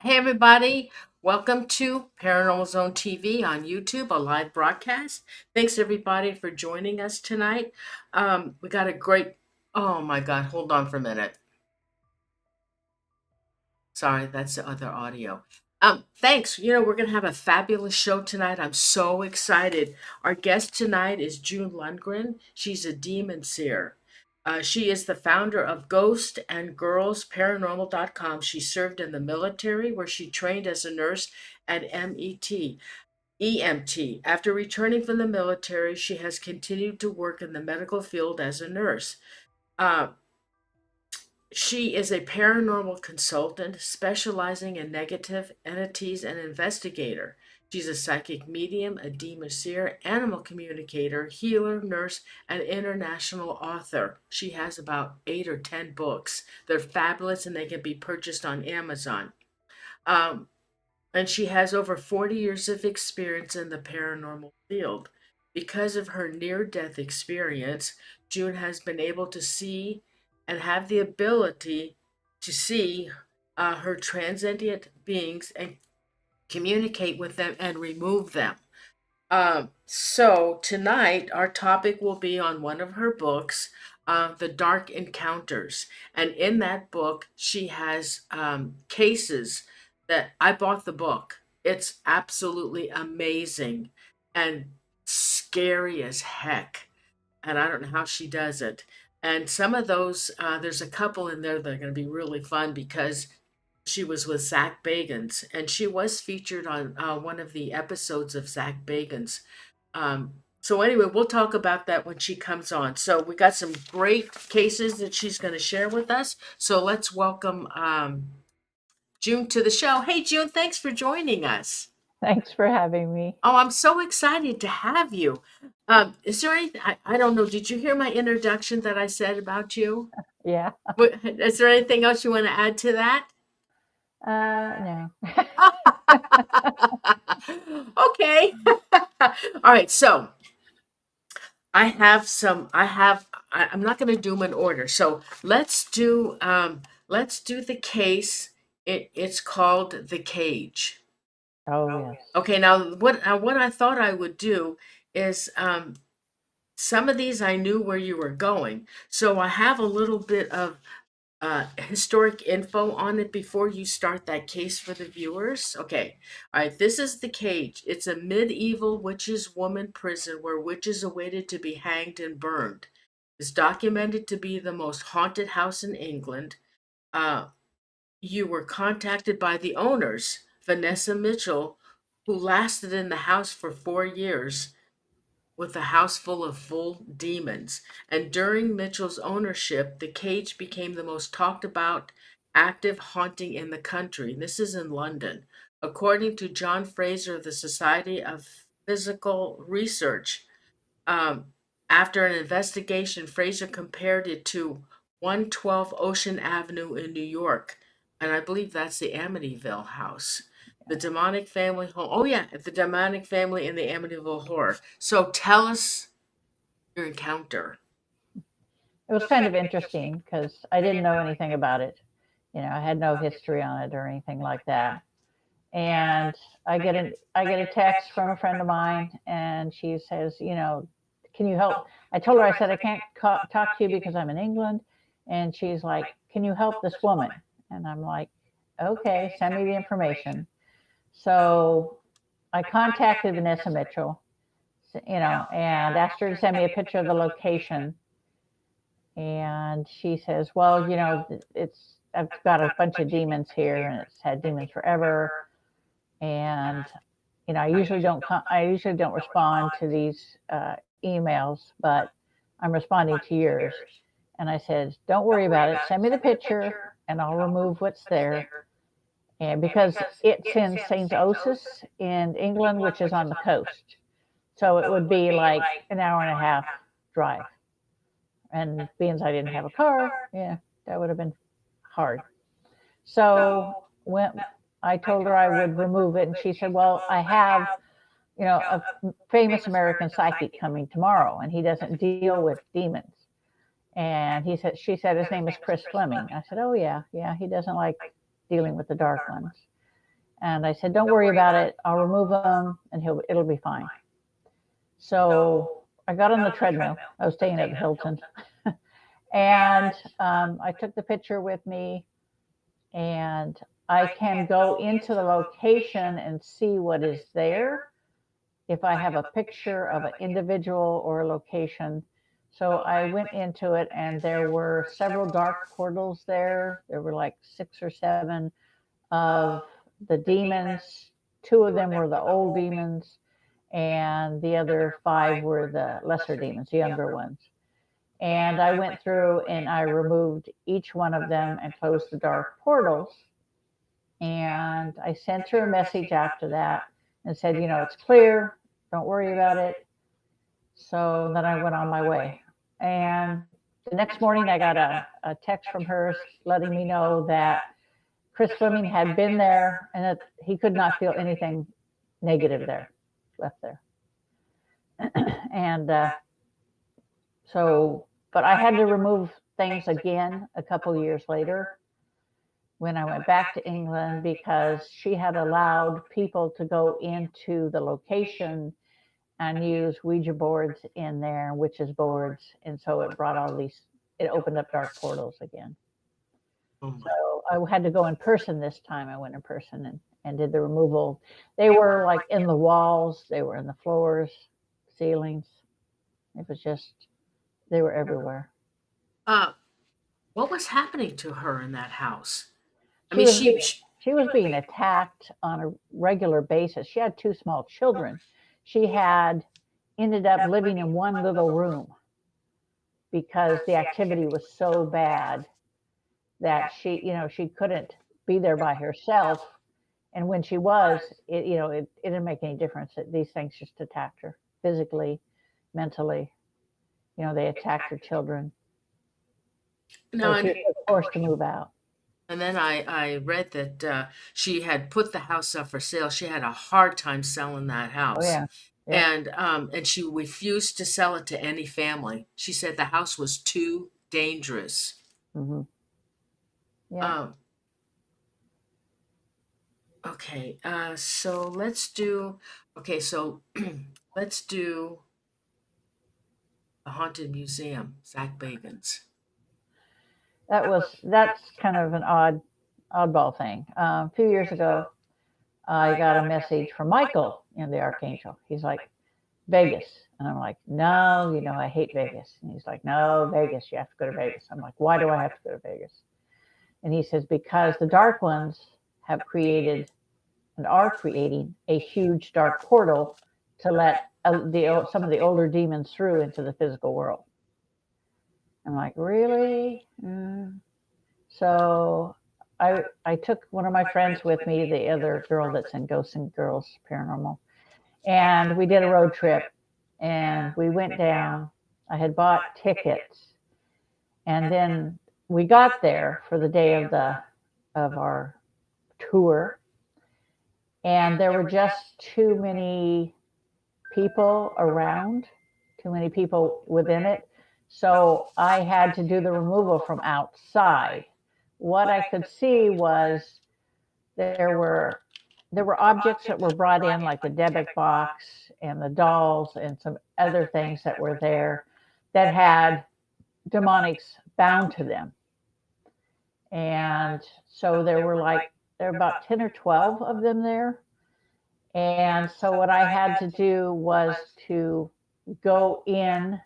Hey everybody, welcome to Paranormal Zone TV on YouTube, a live broadcast. Thanks everybody for joining us tonight. We got a great, oh my God, hold on for a minute. Sorry, that's the other audio. Thanks. We're gonna have a fabulous show tonight. I'm so excited. Our guest tonight is June Lundgren. She's a demon seer. She is the founder of Ghosts and Girls Paranormal.com. She served in the military where she trained as a nurse at EMT. After returning from the military, she has continued to work in the medical field as a nurse. Uh, she is a paranormal consultant specializing in negative entities and investigator. She's a psychic medium, a demon seer, animal communicator, healer, nurse, and international author. She has about 8 or 10 books. They're fabulous and they can be purchased on Amazon. Um, and she has over 40 years of experience in the paranormal field. Because of her near death experience, June has been able to see and have the ability to see her transcendent beings and communicate with them and remove them. So tonight, our topic will be on one of her books, The Dark Encounters. And in that book, she has cases that I bought the book. It's absolutely amazing and scary as heck. And I don't know how she does it. And some of those, there's a couple in there that are going to be really fun because she was with Zach Bagans, and she was featured on one of the episodes of Zach Bagans. So anyway, we'll talk about that when she comes on. So we got some great cases that she's going to share with us. So let's welcome June to the show. Hey, June, thanks for joining us. Thanks for having me. Oh, I'm so excited to have you. Is there anything, I don't know, did you hear my introduction that I said about you? Yeah. Is there anything else you want to add to that? No. Okay. All right. So I'm not going to do them in order. So let's do the case. It's called The Cage. Oh, yes. Okay. Now what I thought I would do is some of these I knew where you were going. So I have a little bit of historic info on it before you start that case for the viewers? Okay. All right. This is The Cage. It's a medieval witches' woman prison where witches awaited to be hanged and burned. It's documented to be the most haunted house in England. Uh, you were contacted by the owners, Vanessa Mitchell, who lasted in the house for 4 years with a house full of full demons. And during Mitchell's ownership, the cage became the most talked about active haunting in the country. This is in London. According to John Fraser of the Society of Physical Research, um, after an investigation, Fraser compared it to 112 Ocean Avenue in New York. And I believe that's the Amityville house. The demonic family home. Oh, yeah, the demonic family in the Amityville horror. So tell us your encounter. It was kind of interesting because I didn't know anything about it. I had no history on it or anything like that. And I get a text from a friend of mine, and she says, can you help? I told her, I said, I can't talk to you because I'm in England. And she's like, can you help this woman? And I'm like, okay, send me the information. So I contacted Vanessa Mitchell, and asked her to send me a picture of the location. And she says, well, it's I've got a bunch of demons here, and it's had demons forever. And I usually don't respond to these emails, but I'm responding to yours. And I said, don't worry about it. Send me the picture, and I'll remove what's there. And because it's in St. Osoph in England, which is on the coast. So it would be like an hour and a half drive. And being I didn't have a car, yeah, that would have been hard. So when I told her I would remove it, and she said, well, I have, a famous American psychic coming tomorrow, and he doesn't deal with demons. And she said his name is Chris Fleming. I said, oh, yeah, he doesn't like dealing with the dark ones. And I said, don't worry about it. I'll remove them and it'll be fine. So I got on the treadmill. I was staying at the Hilton. And I took the picture with me, and I can go into the location and see what is there if I have a picture of an individual or a location. So I went into it, and there were several dark portals there. There were like 6 or 7 of the demons. 2 of them were the old demons, and the other 5 were the lesser demons, the younger ones. And I went through and I removed each one of them and closed the dark portals. And I sent her a message after that and said, it's clear. Don't worry about it. So then I went on my way. And the next morning, I got a text from her letting me know that Chris Fleming had been there and that he could not feel anything negative there, left there. And but I had to remove things again a couple years later when I went back to England, because she had allowed people to go into the location and use Ouija boards in there, witches boards. And so it brought it opened up dark portals again. Oh So I had to go in person this time. I went in person and did the removal. They were like in the walls, they were in the floors, ceilings. It was just, they were everywhere. What was happening to her in that house? I She mean, was she was being attacked on a regular basis. She had 2 small children. She had ended up living in one little room because the activity was so bad that she couldn't be there by herself. And when she was, it didn't make any difference. These things just attacked her physically, mentally. They attacked her children. no, So she was forced to move out. and then I read that she had put the house up for sale. She had a hard time selling that Oh house, yeah, yep. and she refused to sell it to any family. She said the house was too dangerous. Hmm. Yeah. Um, okay, so let's do. Okay, so let's do a haunted museum. Zach Bagans. That's kind of an oddball thing. A few years ago, I got a message from Michael in the Archangel. He's like, Vegas. And I'm like, no, I hate Vegas. And he's like, no, Vegas, you have to go to Vegas. I'm like, why do I have to go to Vegas? And he says, because the dark ones have created and are creating a huge dark portal to let some of the older demons through into the physical world. I'm like, really? So I took one of my friends with me, the other girl that's in Ghosts and Girls Paranormal, and we did a road trip, and we went down. I had bought tickets, and then we got there for the day of our tour, and there were just too many people around, too many people within it. So I had to do the removal from outside. What I could see was there were objects that were brought in, like the debit box and the dolls and some other things that were there that had demonics bound to them. And so there were about 10 or 12 of them there. And so what I had to do was to go in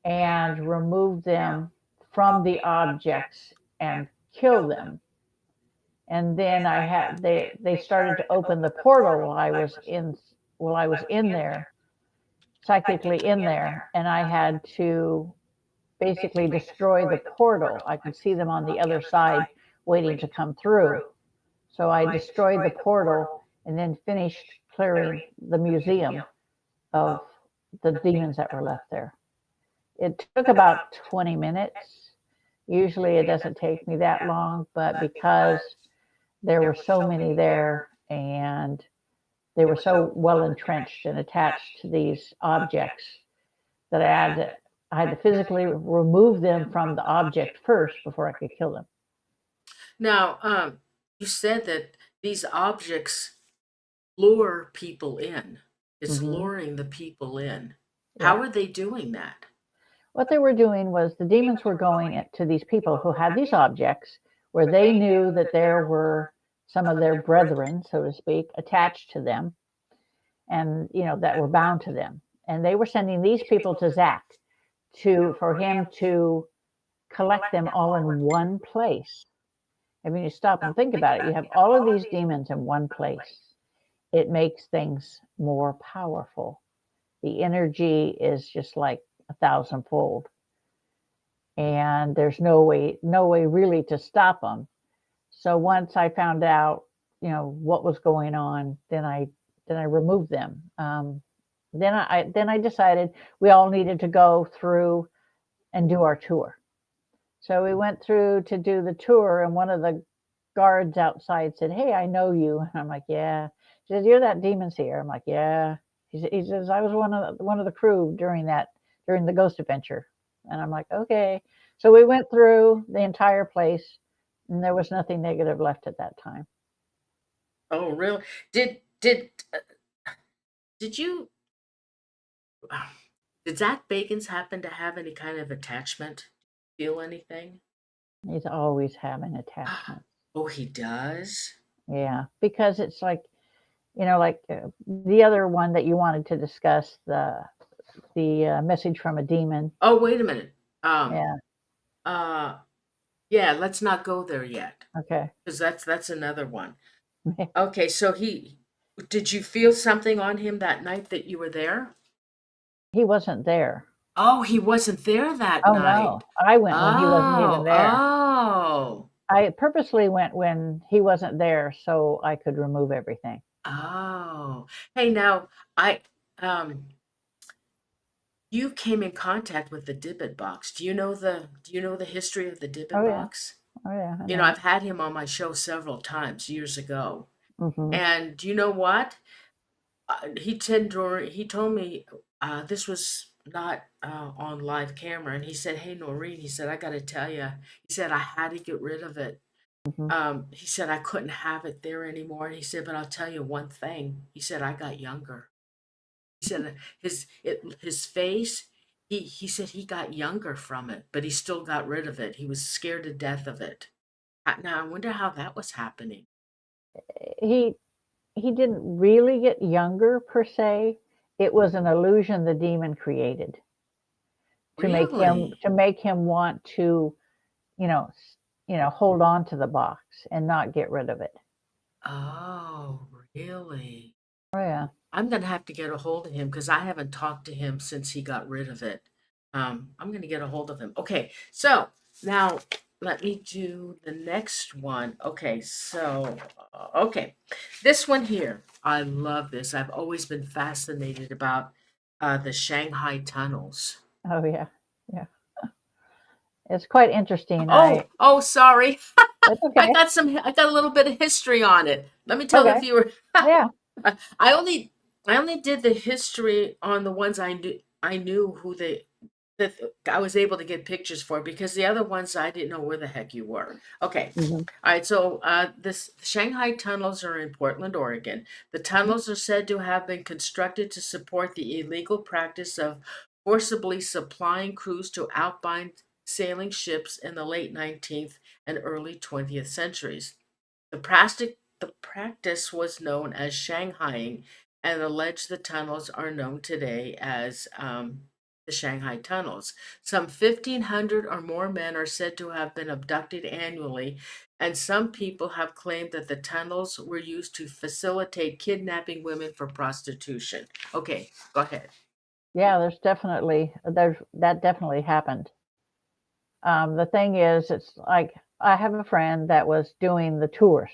and remove them from the objects and kill them. And then they started to open the portal while I was in there, psychically in there, and I had to basically destroy the portal. I could see them on the other side waiting to come through. So I destroyed the portal and then finished clearing the museum of the demons that were left there. It took about 20 minutes. Usually it doesn't take me that long, but because there were so many there and they were so well entrenched and attached to these objects that I had to physically remove them from the object first before I could kill them. Now, you said that these objects lure people in. It's Hmm. luring the people in. How Yeah. are they doing that? What they were doing was the demons were going to these people who had these objects where they knew that there were some of their brethren, so to speak, attached to them and, that were bound to them. And they were sending these people to Zach for him to collect them all in one place. I mean, you stop and think about it. You have all of these demons in one place. It makes things more powerful. The energy is just like a thousandfold, and there's no way really to stop them. So once I found out, what was going on, then I removed them. Then I decided we all needed to go through and do our tour. So we went through to do the tour, and one of the guards outside said, "Hey, I know you." And I'm like, "Yeah." She says, "You're that demon seer." I'm like, "Yeah." He says, "I was one of the crew during the ghost adventure." And I'm like, "Okay." So we went through the entire place, and there was nothing negative left at that time. Oh, really? Did you did Zach Bagans happen to have any kind of attachment? Feel anything? He's always having attachments. Oh, he does? Yeah, because it's like, like the other one that you wanted to discuss, the message from a demon. Oh, wait a minute. Um, Yeah. uh, yeah, let's not go there yet, Okay. because that's another one. Okay, so did you feel something on him that night that you were there? He wasn't there. Oh, he wasn't there that Oh no, night. I went when he wasn't even Oh, there. oh, I purposely went when he wasn't there so I could remove everything. oh. Hey, now I um you came in contact with the Dibbit box. Do you know the history of the Dibbit Oh yeah. box? Oh yeah, I You know, know I've had him on my show several times years ago. it. Hmm. And do you know what? He told me this was not on live camera, and he said, "Hey, Norene," he said, "I got to tell you," he said, "I had to get rid of it." Hmm. He said, "I couldn't have it there anymore." And he said, "But I'll tell you one thing." He said, "I got younger." He said, his face. He said he got younger from it, but he still got rid of it. He was scared to death of it. Now I wonder how that was happening. He he didn't really get younger per se. It was an illusion the demon created Really? to make him want to, hold on to the box and not get rid of it. Oh, really? Oh yeah. I'm gonna have to get a hold of him because I haven't talked to him since he got rid of it. I'm gonna get a hold of him. Okay, so now let me do the next one. Okay, so okay, this one here, I love this. I've always been fascinated about the Shanghai Tunnels. Oh yeah. Yeah. It's quite interesting. Oh, sorry. That's okay. I got a little bit of history on it. Let me tell the Okay. viewer. Yeah. I only I only did the history on the ones I knew who they that I was able to get pictures for, because the other ones I didn't know where the heck you were. Okay. Hmm. All right, so this Shanghai tunnels are in Portland, Oregon. The tunnels are said to have been constructed to support the illegal practice of forcibly supplying crews to outbound sailing ships in the late 19th and early 20th centuries. The practice was known as Shanghaiing, and alleged the tunnels are known today as the Shanghai Tunnels. Some 1,500 or more men are said to have been abducted annually, and some people have claimed that the tunnels were used to facilitate kidnapping women for prostitution. Okay, go ahead. Yeah, there's that definitely happened. The thing is, it's like I have a friend that was doing the tours,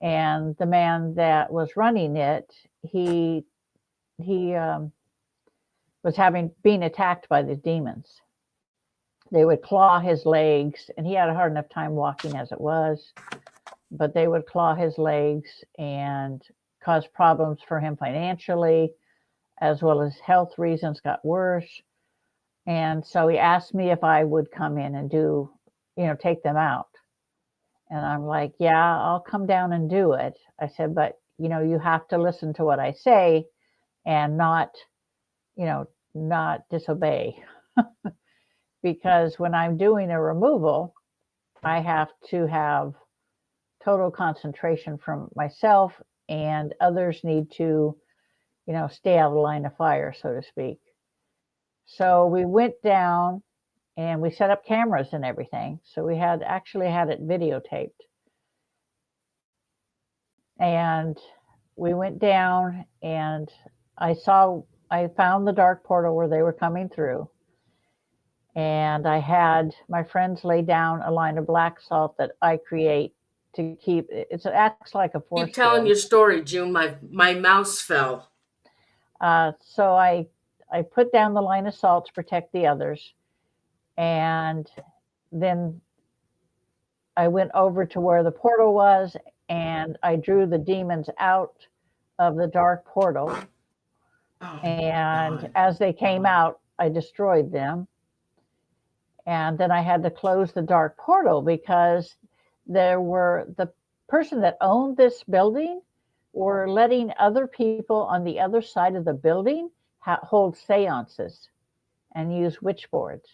and the man that was running it, he was having being attacked by the demons. They would claw his legs, and he had a hard enough time walking as it was. But they would claw his legs and cause problems for him financially, as well as health reasons got worse. And so he asked me if I would come in and take them out. And I'm like, yeah, I'll come down and do it. I said, but you have to listen to what I say and you know, not disobey. Because when I'm doing a removal, I have to have total concentration from myself, and others need to, stay out of the line of fire, so to speak. So we went down and we set up cameras and everything. So we had actually had it videotaped. And we went down and I found the dark portal where they were coming through. And I had my friends lay down a line of black salt that I create to keep it acts like a force Keep telling field. your story, June. My mouse fell. So I put down the line of salt to protect the others, and then I went over to where the portal was, and I drew the demons out of the dark portal. Oh And God. as they came out, I destroyed them. And then I had to close the dark portal because the person that owned this building were letting other people on the other side of the building hold seances and use witch boards.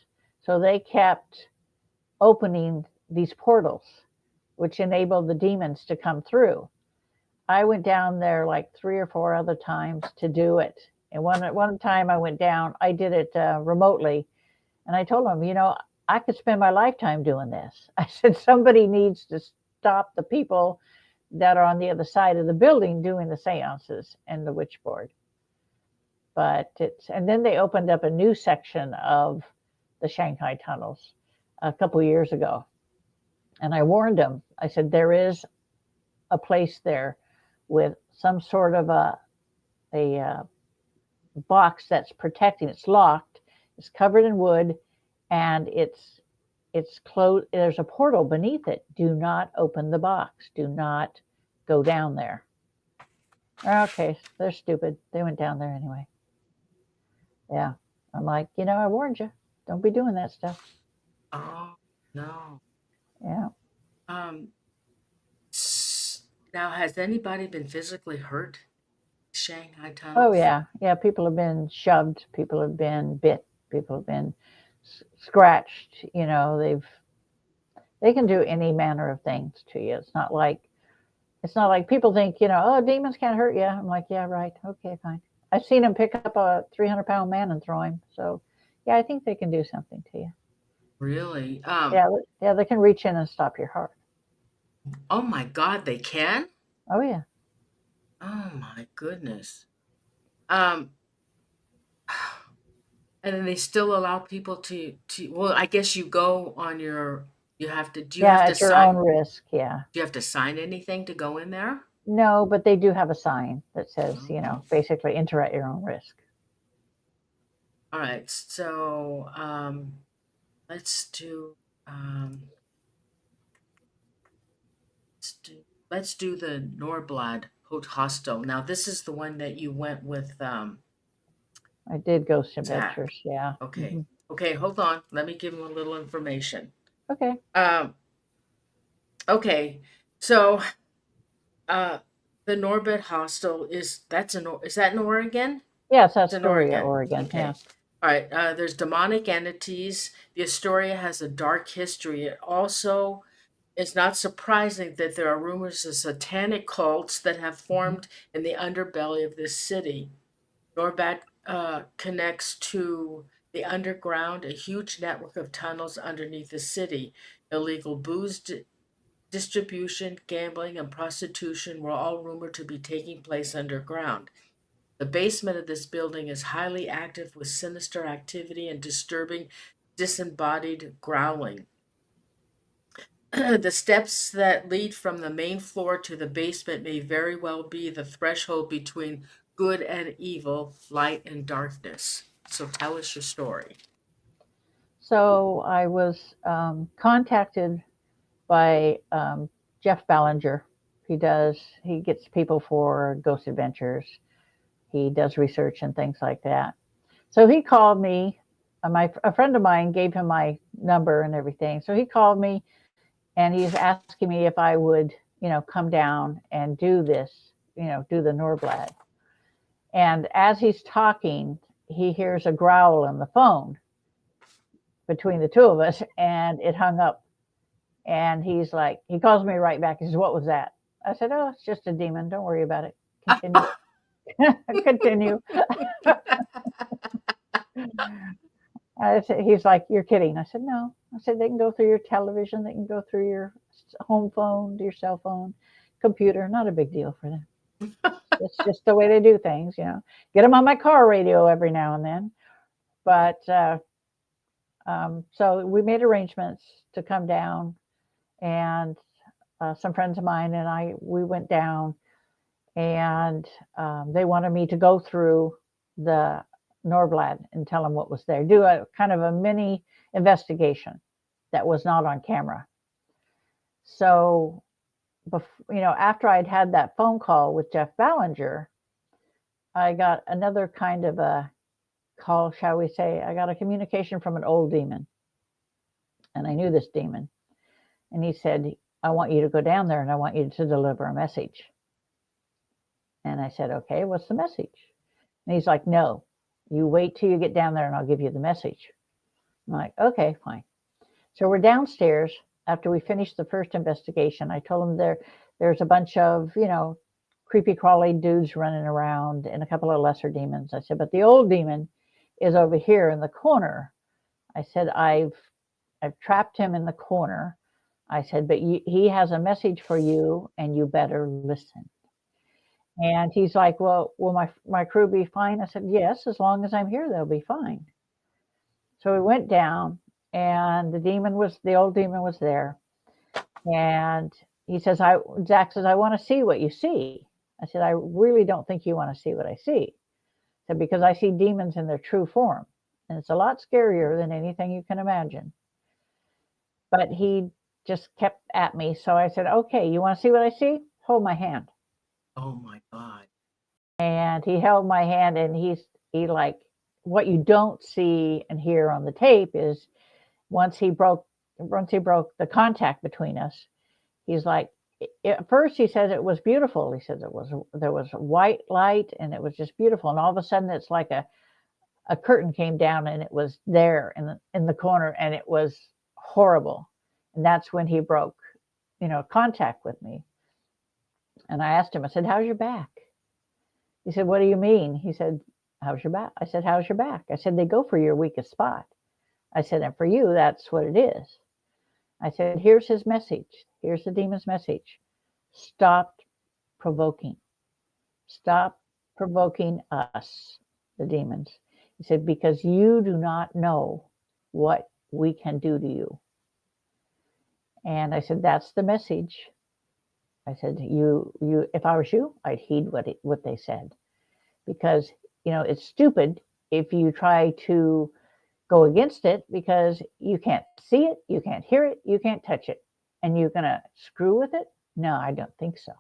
So they kept opening these portals, which enabled the demons to come through. I went down there like 3 or 4 other times to do it. And one time I went down, I did it remotely. And I told them, I could spend my lifetime doing this. I said, somebody needs to stop the people that are on the other side of the building doing the seances and the witch board. And then they opened up a new section of the Shanghai Tunnels a couple years ago. And I warned them. I said, there is a place there with some sort of a box that's protecting. It's locked. It's covered in wood, and it's closed. There's a portal beneath it. Do not open the box. Do not go down there. Okay, they're stupid. They went down there anyway. Yeah, I'm like, I warned you. Don't be doing that stuff. Oh no. Yeah. Um. Now, has anybody been physically hurt? Shanghai Oh Tunnels. yeah, yeah. People have been shoved. People have been bit. People have been scratched. They can do any manner of things to you. It's not like people think, oh, demons can't hurt you. I'm like, yeah, right. Okay, fine. I've seen them pick up a 300-pound man and throw him. So, yeah, I think they can do something to you. Really? Yeah, yeah, they can reach in and stop your heart. Oh my God, they can? Oh yeah, Oh my goodness. Um, and then they still allow people to, well, I guess you go on your, you have to, yeah, at your own risk. Yeah. do you have to sign anything to go in there? No, but they do have a sign that says, Oh. basically enter at your own risk. All right. So, let's do, um, let's do, let's do the Norblad Hostel. Now, this is the one that you went with, I did Ghost Zach. Adventures. Yeah. Okay. Okay, hold on. Let me give him a little information. Okay. Um, okay. So, uh, the Norbert Hostel is that in Oregon? Yeah, it's It's in Astoria, Oregon. Oregon. Yeah. Okay. All right. There's demonic entities. The Astoria has a dark history. It also is not surprising that there are rumors of satanic cults that have Mhm. formed in the underbelly of this city. Norbat connects to the underground, a huge network of tunnels underneath the city. Illegal distribution, gambling, and prostitution were all rumored to be taking place underground. The basement of this building is highly active with sinister activity and disturbing disembodied growling. The steps that lead from the main floor to the basement may very well be the threshold between good and evil, light and darkness. So tell us your story. So I was contacted by Jeff Ballinger. He gets people for Ghost Adventures. He does research and things like that. So he called me. A friend of mine gave him my number and everything. So he called me and he's asking me if I would, come down and do this, do the Norblad. And as he's talking, he hears a growl on the phone between the two of us, and it hung up. And he's like, he calls me right back. He says, "What was that?" I said, "Oh, it's just a demon. Don't worry about it. Continue." Continue. He's like, "You're kidding." I said, "No." I said, "They can go through your television. They can go through your home phone, your cell phone, computer. Not a big deal for them. It's just the way they do things, Get them on my car radio every now and then." But so we made arrangements to come down, and some friends of mine and we went down, and they wanted me to go through the Norblad and tell them what was there, do a kind of a mini investigation that was not on camera. So, after I'd had that phone call with Jeff Ballinger, I got another kind of a call, shall we say. I got a communication from an old demon, and I knew this demon. And he said, "I want you to go down there and I want you to deliver a message." And I said, "Okay, what's the message?" And he's like, "No, you wait till you get down there and I'll give you the message." I'm like, "Okay, fine." So we're downstairs after we finished the first investigation. I told him there's a bunch of, creepy crawly dudes running around and a couple of lesser demons. I said, "But the old demon is over here in the corner." I said, I've trapped him in the corner. I said, "But he has a message for you and you better listen." And he's like, "Well, will my crew be fine?" I said, "Yes, as long as I'm here, they'll be fine." So we went down, and the old demon was there. And he says, Zach says, "I want to see what you see." I said, "I really don't think you want to see what I see." I said, "Because I see demons in their true form. And it's a lot scarier than anything you can imagine." But he just kept at me. So I said, "Okay, you want to see what I see? Hold my hand." Oh my God. And he held my hand, and he like, what you don't see and hear on the tape is once he broke the contact between us, he's like, at first he said it was beautiful. He said there was white light and it was just beautiful. And all of a sudden it's like a curtain came down and it was there in the corner and it was horrible. And that's when he broke, contact with me. And I asked him, I said, "How's your back?" He said, "What do you mean?" He said, "How's your back?" I said, "How's your back?" I said, "They go for your weakest spot." I said, "And for you, that's what it is." I said, "Here's his message. Here's the demon's message. Stop provoking. Stop provoking us, the demons." He said, "Because you do not know what we can do to you." And I said, "That's the message." I said, if I was you, I'd heed what they said. Because, it's stupid if you try to go against it because you can't see it, you can't hear it, you can't touch it. And you're going to screw with it? No, I don't think so.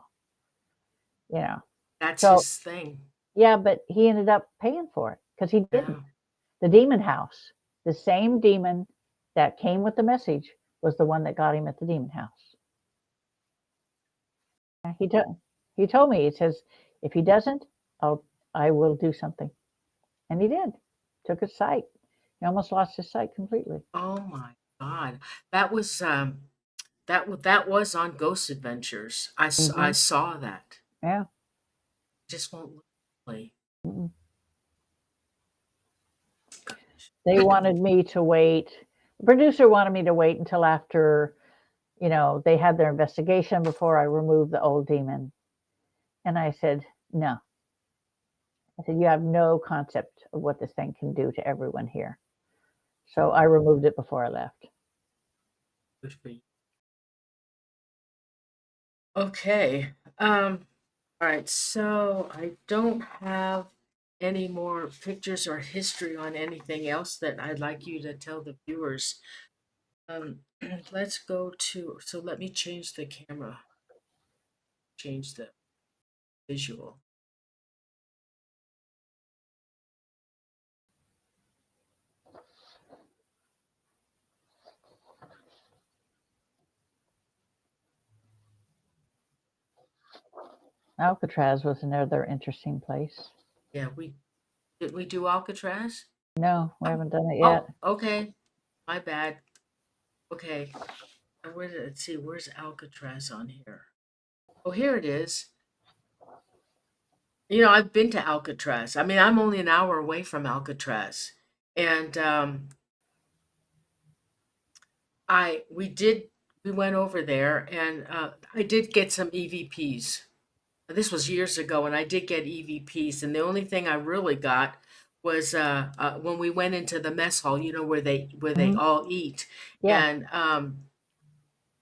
That's So, his thing. yeah, but he ended up paying for it because he didn't. Yeah. The demon house, the same demon that came with the message was the one that got him at the demon house. He told me, he says, "If he doesn't, I will do something." And he did. Took his sight. He almost lost his sight completely. Oh my God. That was that was on Ghost Adventures. I Hmm. saw that. Yeah. Just won't look play. Mm-mm. They wanted me to wait. The producer wanted me to wait until after, they had their investigation before I removed the old demon. And I said, "No." I said, "You have no concept of what this thing can do to everyone here." So I removed it before I left. Good for you. Okay. All right. So I don't have any more pictures or history on anything else that I'd like you to tell the viewers. Um, let's go to. So let me change the camera. Change the visual. Alcatraz was another interesting place. Yeah, did we do Alcatraz? No, we Oh, haven't done it yet. oh, okay. My bad. Okay. Let's see, where's Alcatraz on here? Oh, here it is. I've been to Alcatraz. I mean, I'm only an hour away from Alcatraz. And I we went over there and I did get some EVPs. This was years ago and I did get EVPs and the only thing I really got was when we went into the mess hall, where they Hmm. all eat. Yeah. And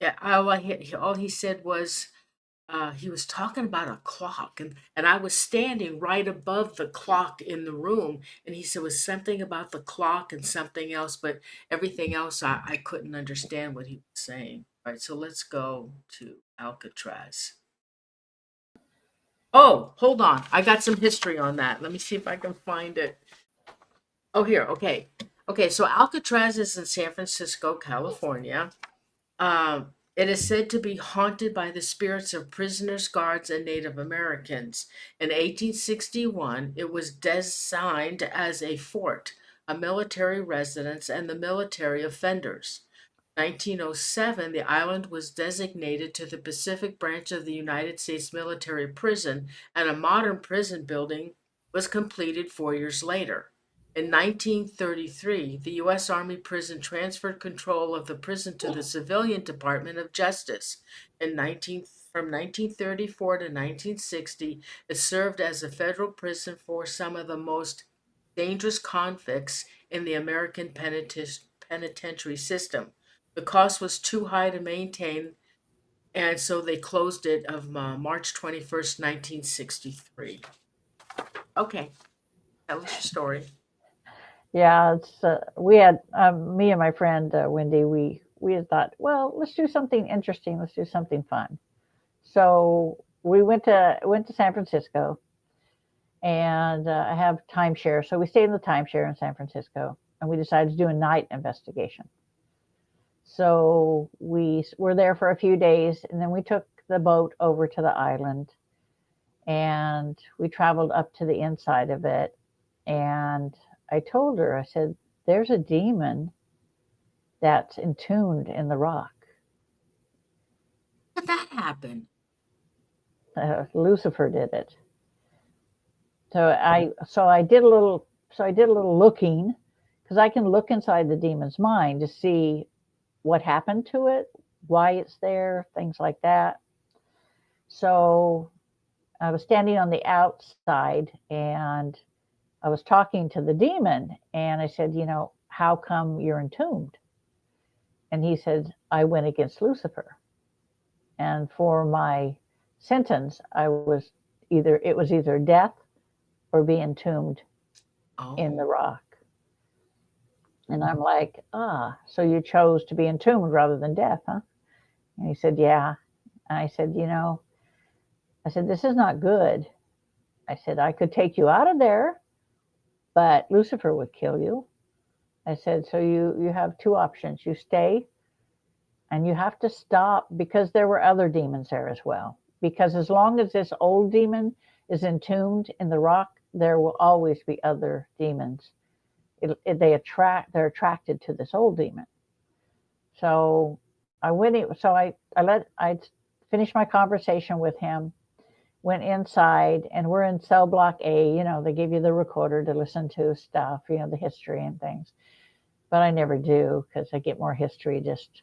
yeah, all he said was he was talking about a clock, and I was standing right above the clock in the room, and he said it was something about the clock and something else, but everything else I couldn't understand what he was saying. All right, so let's go to Alcatraz. Oh, hold on. I got some history on that. Let me see if I can find it. Oh, here. Okay. Okay, so Alcatraz is in San Francisco, California. It is said to be haunted by the spirits of prisoners, guards, and Native Americans. In 1861, it was designed as a fort, a military residence, and the military offenders. 1907, the island was designated to the Pacific Branch of the United States Military Prison, and a modern prison building was completed 4 years later. In 1933, the U.S. Army prison transferred control of the prison to the Civilian Department of Justice. From 1934 to 1960, it served as a federal prison for some of the most dangerous convicts in the American penitentiary system. The cost was too high to maintain, and so they closed it of March 21st, 1963. Okay, that was your story. Yeah, it's we had me and my friend Wendy. We had thought, well, let's do something interesting. Let's do something fun. So we went to San Francisco, and I have timeshare. So we stayed in the timeshare in San Francisco, and we decided to do a night investigation. So we were there for a few days, and then we took the boat over to the island, and we traveled up to the inside of it. And I told her, I said, "There's a demon that's entombed in the rock." How did that happen? Lucifer did it. So I did a little looking, because I can look inside the demon's mind to see what happened to it, why it's there, things like that. So I was standing on the outside and I was talking to the demon, and I said, how come you're entombed? And he said, I went against Lucifer. And for my sentence, it was either death or be entombed in the Oh, rock. And I'm like, so you chose to be entombed rather than death, huh? And he said, yeah. And I said, this is not good. I said, I could take you out of there, but Lucifer would kill you. I said, so you have two options. You stay and you have to stop, because there were other demons there as well. Because as long as this old demon is entombed in the rock, there will always be other demons. They're attracted to this old demon. So I finished my conversation with him, went inside, and we're in cell block A. They give you the recorder to listen to stuff, the history and things. But I never do, because I get more history just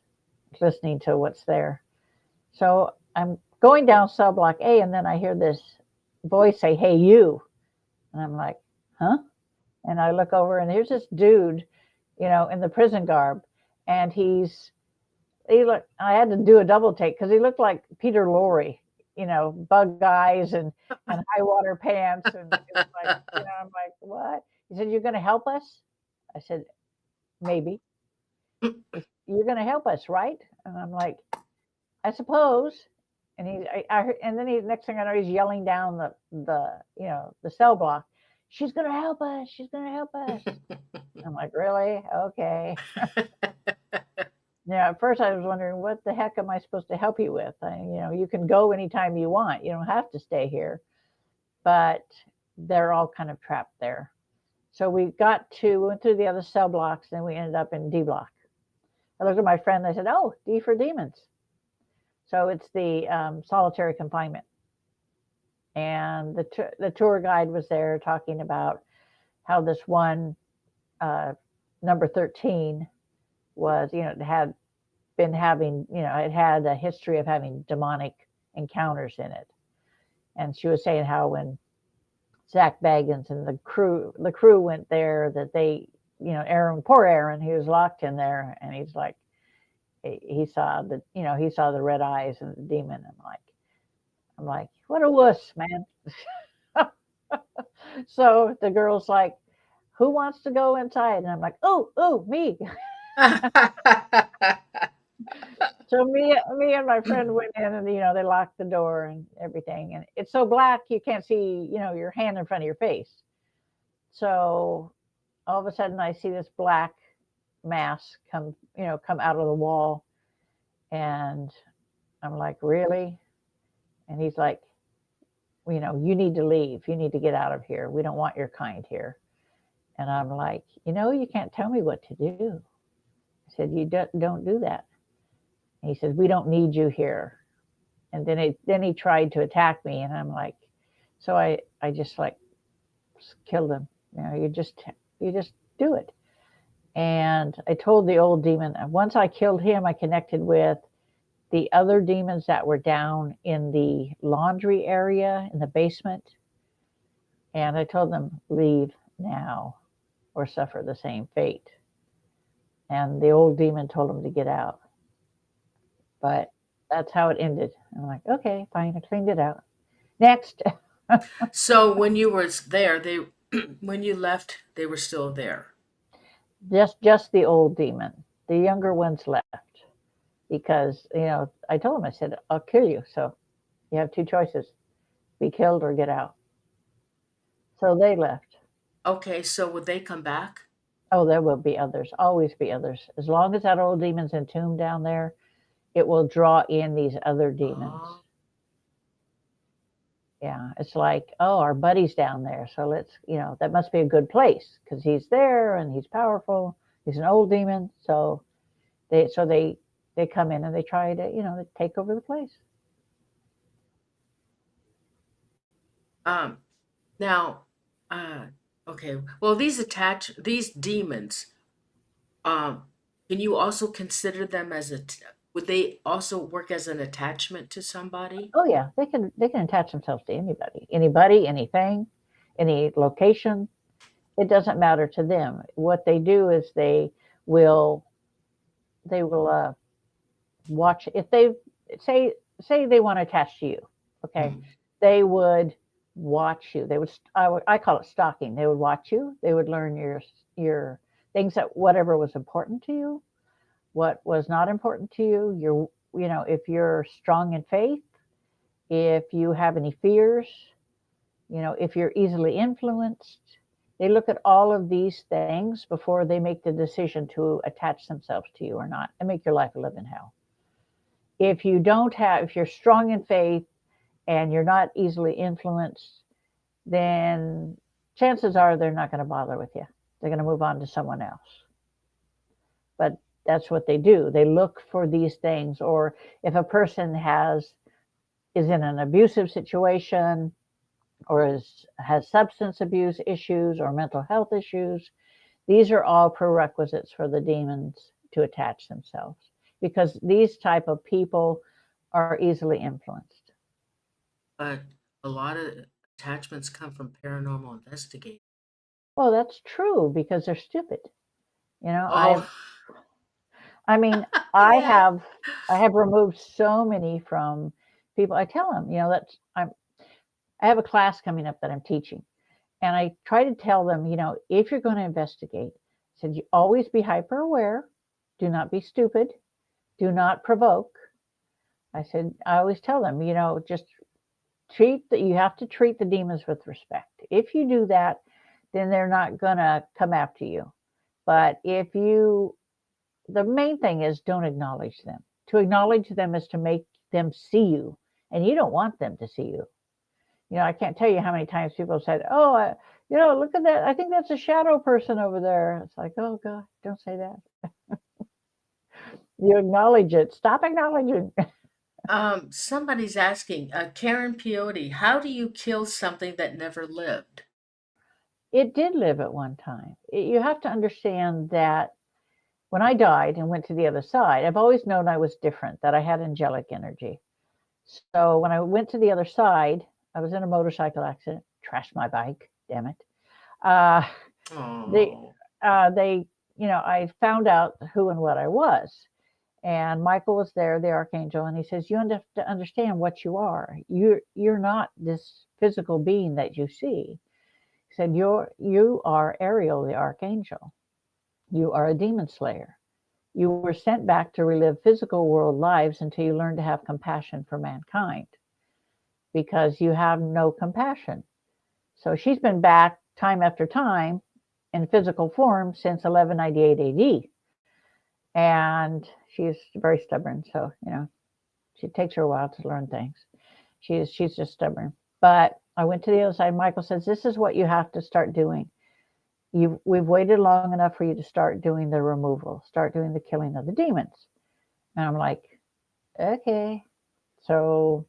listening to what's there. So I'm going down cell block A, and then I hear this voice say, "Hey, you." And I'm like, huh? And I look over, and here's this dude, in the prison garb. And I had to do a double take, because he looked like Peter Lorre, bug eyes and high water pants. And it's like, I'm like, what? He said, "You're going to help us?" I said, "Maybe." He said, "You're going to help us, right?" And I'm like, "I suppose." And and then next thing I know, he's yelling down the cell block, "She's going to help us. She's going to help us." I'm like, really? Okay. Yeah, at first I was wondering, what the heck am I supposed to help you with? You can go anytime you want. You don't have to stay here. But they're all kind of trapped there. So we went through the other cell blocks, and we ended up in D block. I looked at my friend and I said, "Oh, D for demons." So it's the solitary confinement. And the tour guide was there talking about how this one number 13 was, it had been having, it had a history of having demonic encounters in it. And she was saying how when Zach Baggins and the crew went there, that they, poor Aaron, he was locked in there, and he's like, he saw the red eyes and the demon. I'm like, what a wuss, man. So the girl's like, who wants to go inside? And I'm like, oh, me. So me and my friend went in, and they locked the door and everything, and it's so black you can't see your hand in front of your face. So all of a sudden I see this black mass come out of the wall, and I'm like, really? And he's like, you need to leave. You need to get out of here. We don't want your kind here. And I'm like, you can't tell me what to do. I said, you don't do that. And he said, we don't need you here. And then he tried to attack me, and I'm like, so I just like killed him. You just do it. And I told the old demon, once I killed him, I connected with the other demons that were down in the laundry area in the basement. And I told them, leave now or suffer the same fate. And the old demon told him to get out. But that's how it ended. I'm like, okay, fine. I cleaned it out. Next. So when you were there, they when you left, they were still there. just the old demon. The younger ones left because, I told him, I said, I'll kill you. So you have two choices, be killed or get out. So they left. Okay, so would they come back? Oh, there will be others, always be others. As long as that old demon's entombed down there, it will draw in these other demons. Oh, Yeah, it's like, oh, our buddy's down there. So that must be a good place because he's there and he's powerful. He's an old demon. So they come in and they try to, they take over the place. um, now, uh, okay. Well, these demons, um, can you also consider them as would they also work as an attachment to somebody? Oh yeah, they can attach themselves to anybody, anything, any location. It doesn't matter to them. What they do is will they will watch if they say they want to attach to you. Okay, Mhm. they would watch you. I call it stalking. They would watch you. They would learn your things, that whatever was important to you, what was not important to you. If you're strong in faith, if you have any fears, if you're easily influenced. They look at all of these things before they make the decision to attach themselves to you or not and make your life a living hell. If you're strong in faith and you're not easily influenced, then chances are they're not going to bother with you. They're going to move on to someone else. But that's what they do. They look for these things. Or if a person is in an abusive situation, or has substance abuse issues or mental health issues, these are all prerequisites for the demons to attach themselves, because these type of people are easily influenced. But a lot of attachments come from paranormal investigators. Well, that's true because they're stupid. You know, Oh, I mean, I yeah. have I have removed so many from people. I tell them, I have a class coming up that I'm teaching, and I try to tell them, if you're going to investigate, I said, you always be hyper aware, do not be stupid, do not provoke. I said, I always tell them, just you have to treat the demons with respect. If you do that, then they're not going to come after you. But if you the main thing is don't acknowledge them. To acknowledge them is to make them see you, and you don't want them to see you. I can't tell you how many times people said, "Oh, look at that. I think that's a shadow person over there." It's like, oh God, don't say that. You acknowledge it. Stop acknowledging. Somebody's asking, Karen Piotti, how do you kill something that never lived? It did live at one time. You have to understand that when I died and went to the other side, I've always known I was different, that I had angelic energy. So when I went to the other side, I was in a motorcycle accident, trashed my bike, damn it. Uh, they, Oh. I found out who and what I was. And Michael was there, the archangel, and he says, "You have to understand what you are. You're not this physical being that you see." He said, "You are Ariel, the archangel. You are a demon slayer. You were sent back to relive physical world lives until you learn to have compassion for mankind, because you have no compassion." So she's been back time after time in physical form since 1198 AD. And she's very stubborn. So, it takes her a while to learn things. She's just stubborn. But I went to the other side. Michael says, "This is what you have to start doing. We've waited long enough for you to start doing the removal, start doing the killing of the demons." And I'm like, okay. So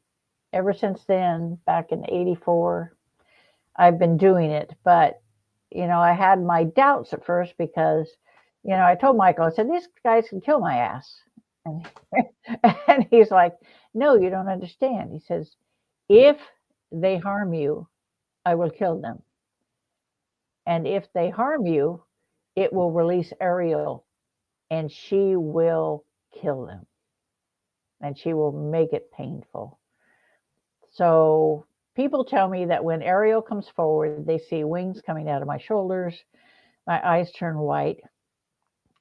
ever since then, back in 84, I've been doing it. But, I had my doubts at first because, I told Michael, I said, "These guys can kill my ass." And, and he's like, "No, you don't understand." He says, "If they harm you, I will kill them. And if they harm you, it will release Ariel and she will kill them and she will make it painful." So people tell me that when Ariel comes forward, they see wings coming out of my shoulders, my eyes turn white,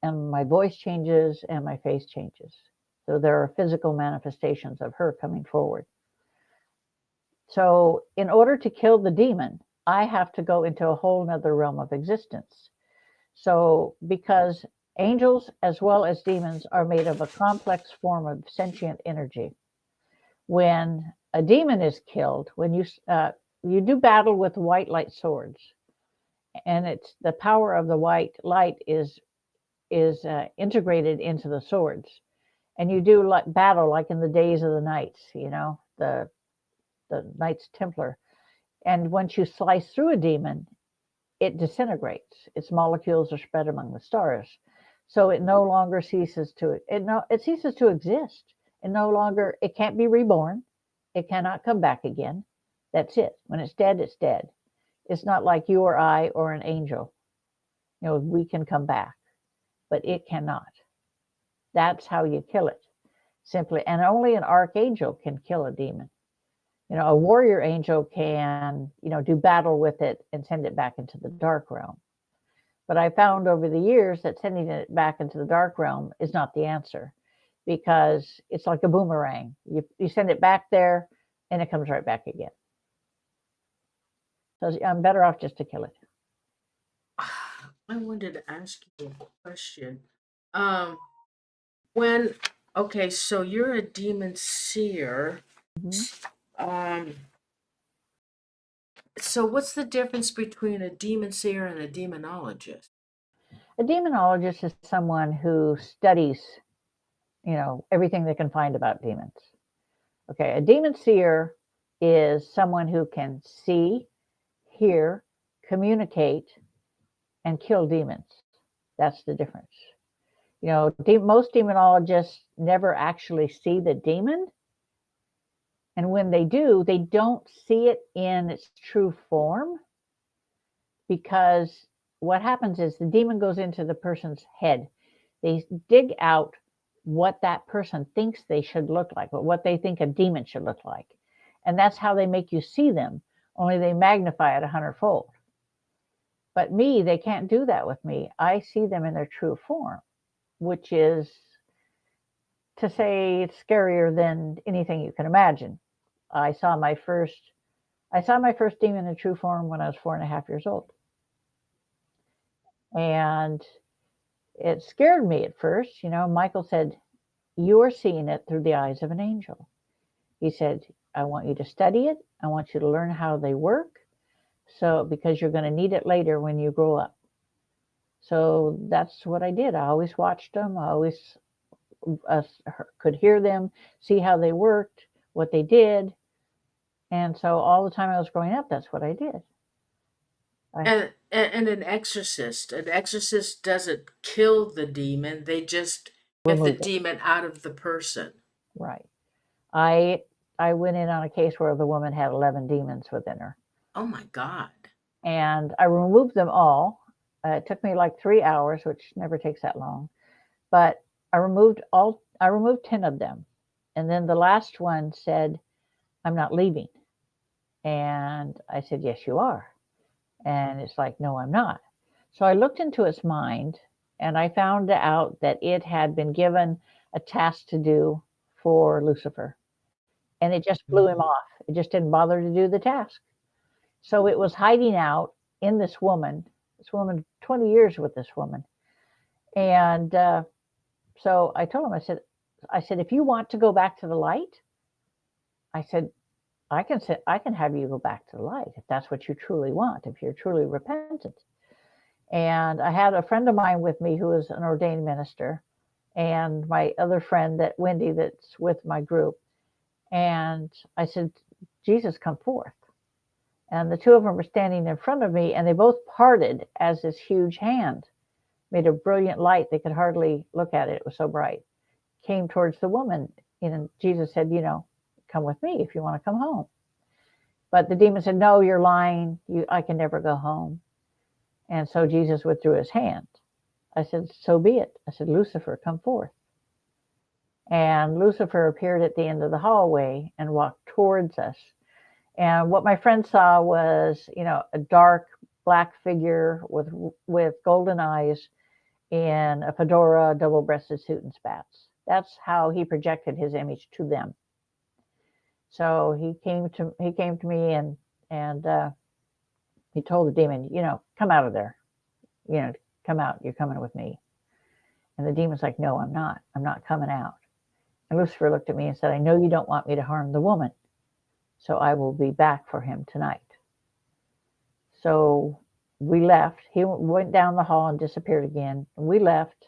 and my voice changes and my face changes. So there are physical manifestations of her coming forward. So in order to kill the demon, I have to go into a whole nother realm of existence. So because angels as well as demons are made of a complex form of sentient energy, when a demon is killed, when you do battle with white light swords, and it's the power of the white light is integrated into the swords, and you do battle like in the days of the knights, the Knights Templar, and once you slice through a demon, it disintegrates. Its molecules are spread among the stars, so it no longer ceases to it ceases to exist. It can't be reborn. It cannot come back again. That's it. When it's dead, it's dead. It's not like you or I or an angel. We can come back, but it cannot. That's how you kill it. Simply, and only an archangel can kill a demon. A warrior angel can, do battle with it and send it back into the dark realm. But I found over the years that sending it back into the dark realm is not the answer, because it's like a boomerang. You send it back there and it comes right back again. So I'm better off just to kill it. I wanted to ask you a question. Um, when, okay, so you're a demon seer. Mm-hmm. Um, so what's the difference between a demon seer and a demonologist? A demonologist is someone who studies, everything they can find about demons. Okay, a demon seer is someone who can see, hear, communicate, and kill demons. That's the difference. Most demonologists never actually see the demon. And when they do, they don't see it in its true form, because what happens is the demon goes into the person's head. They dig out what that person thinks they should look like, or what they think a demon should look like. And that's how they make you see them, only they magnify it 100-fold. But me, they can't do that with me. I see them in their true form, which is, to say, it's scarier than anything you can imagine. I saw my first demon in true form when I was 4.5 years old. And it scared me at first. Michael said, "You are seeing it through the eyes of an angel." He said, "I want you to study it. I want you to learn how they work. So, because you're going to need it later when you grow up." So that's what I did. I always watched them. I always uh, could hear them, see how they worked, what they did. And so all the time I was growing up, that's what I did. I And an exorcist doesn't kill the demon. They just get the removed it. demon out of the person. Right. I I went in on a case where the woman had 11 demons within her, Oh my God. and I removed them all. It took me like 3 hours, which never takes that long. But I removed 10 of them. And then the last one said, "I'm not leaving." And I said, "Yes, you are." And it's like, "No, I'm not." So I looked into its mind, and I found out that it had been given a task to do for Lucifer. And it just blew him off. It just didn't bother to do the task. So it was hiding out in this woman, 20 years with this woman. And so I told him, I said, "If you want to go back to the light," I said, I can have you go back to the light if that's what you truly want, if you're truly repentant." And I had a friend of mine with me who is an ordained minister, and my other friend, that Wendy, that's with my group. And I said, "Jesus, come forth." And the two of them were standing in front of me, and they both parted as this huge hand made a brilliant light. They could hardly look at it. It was so bright. Came towards the woman. And Jesus said, "Come with me if you want to come home." But the demon said, "No, you're lying. I can never go home." And so Jesus withdrew his hand. I said, "So be it." I said, "Lucifer, come forth." And Lucifer appeared at the end of the hallway and walked towards us. And what my friend saw was, a dark black figure with golden eyes in a fedora, double-breasted suit, and spats. That's how he projected his image to them. So he came to me, and he told the demon, "Come out of there. Come out. You're coming with me." And the demon's like, "No, I'm not. I'm not coming out." And Lucifer looked at me and said, "I know you don't want me to harm the woman, so I will be back for him tonight." So we left. He went down the hall and disappeared again. We left.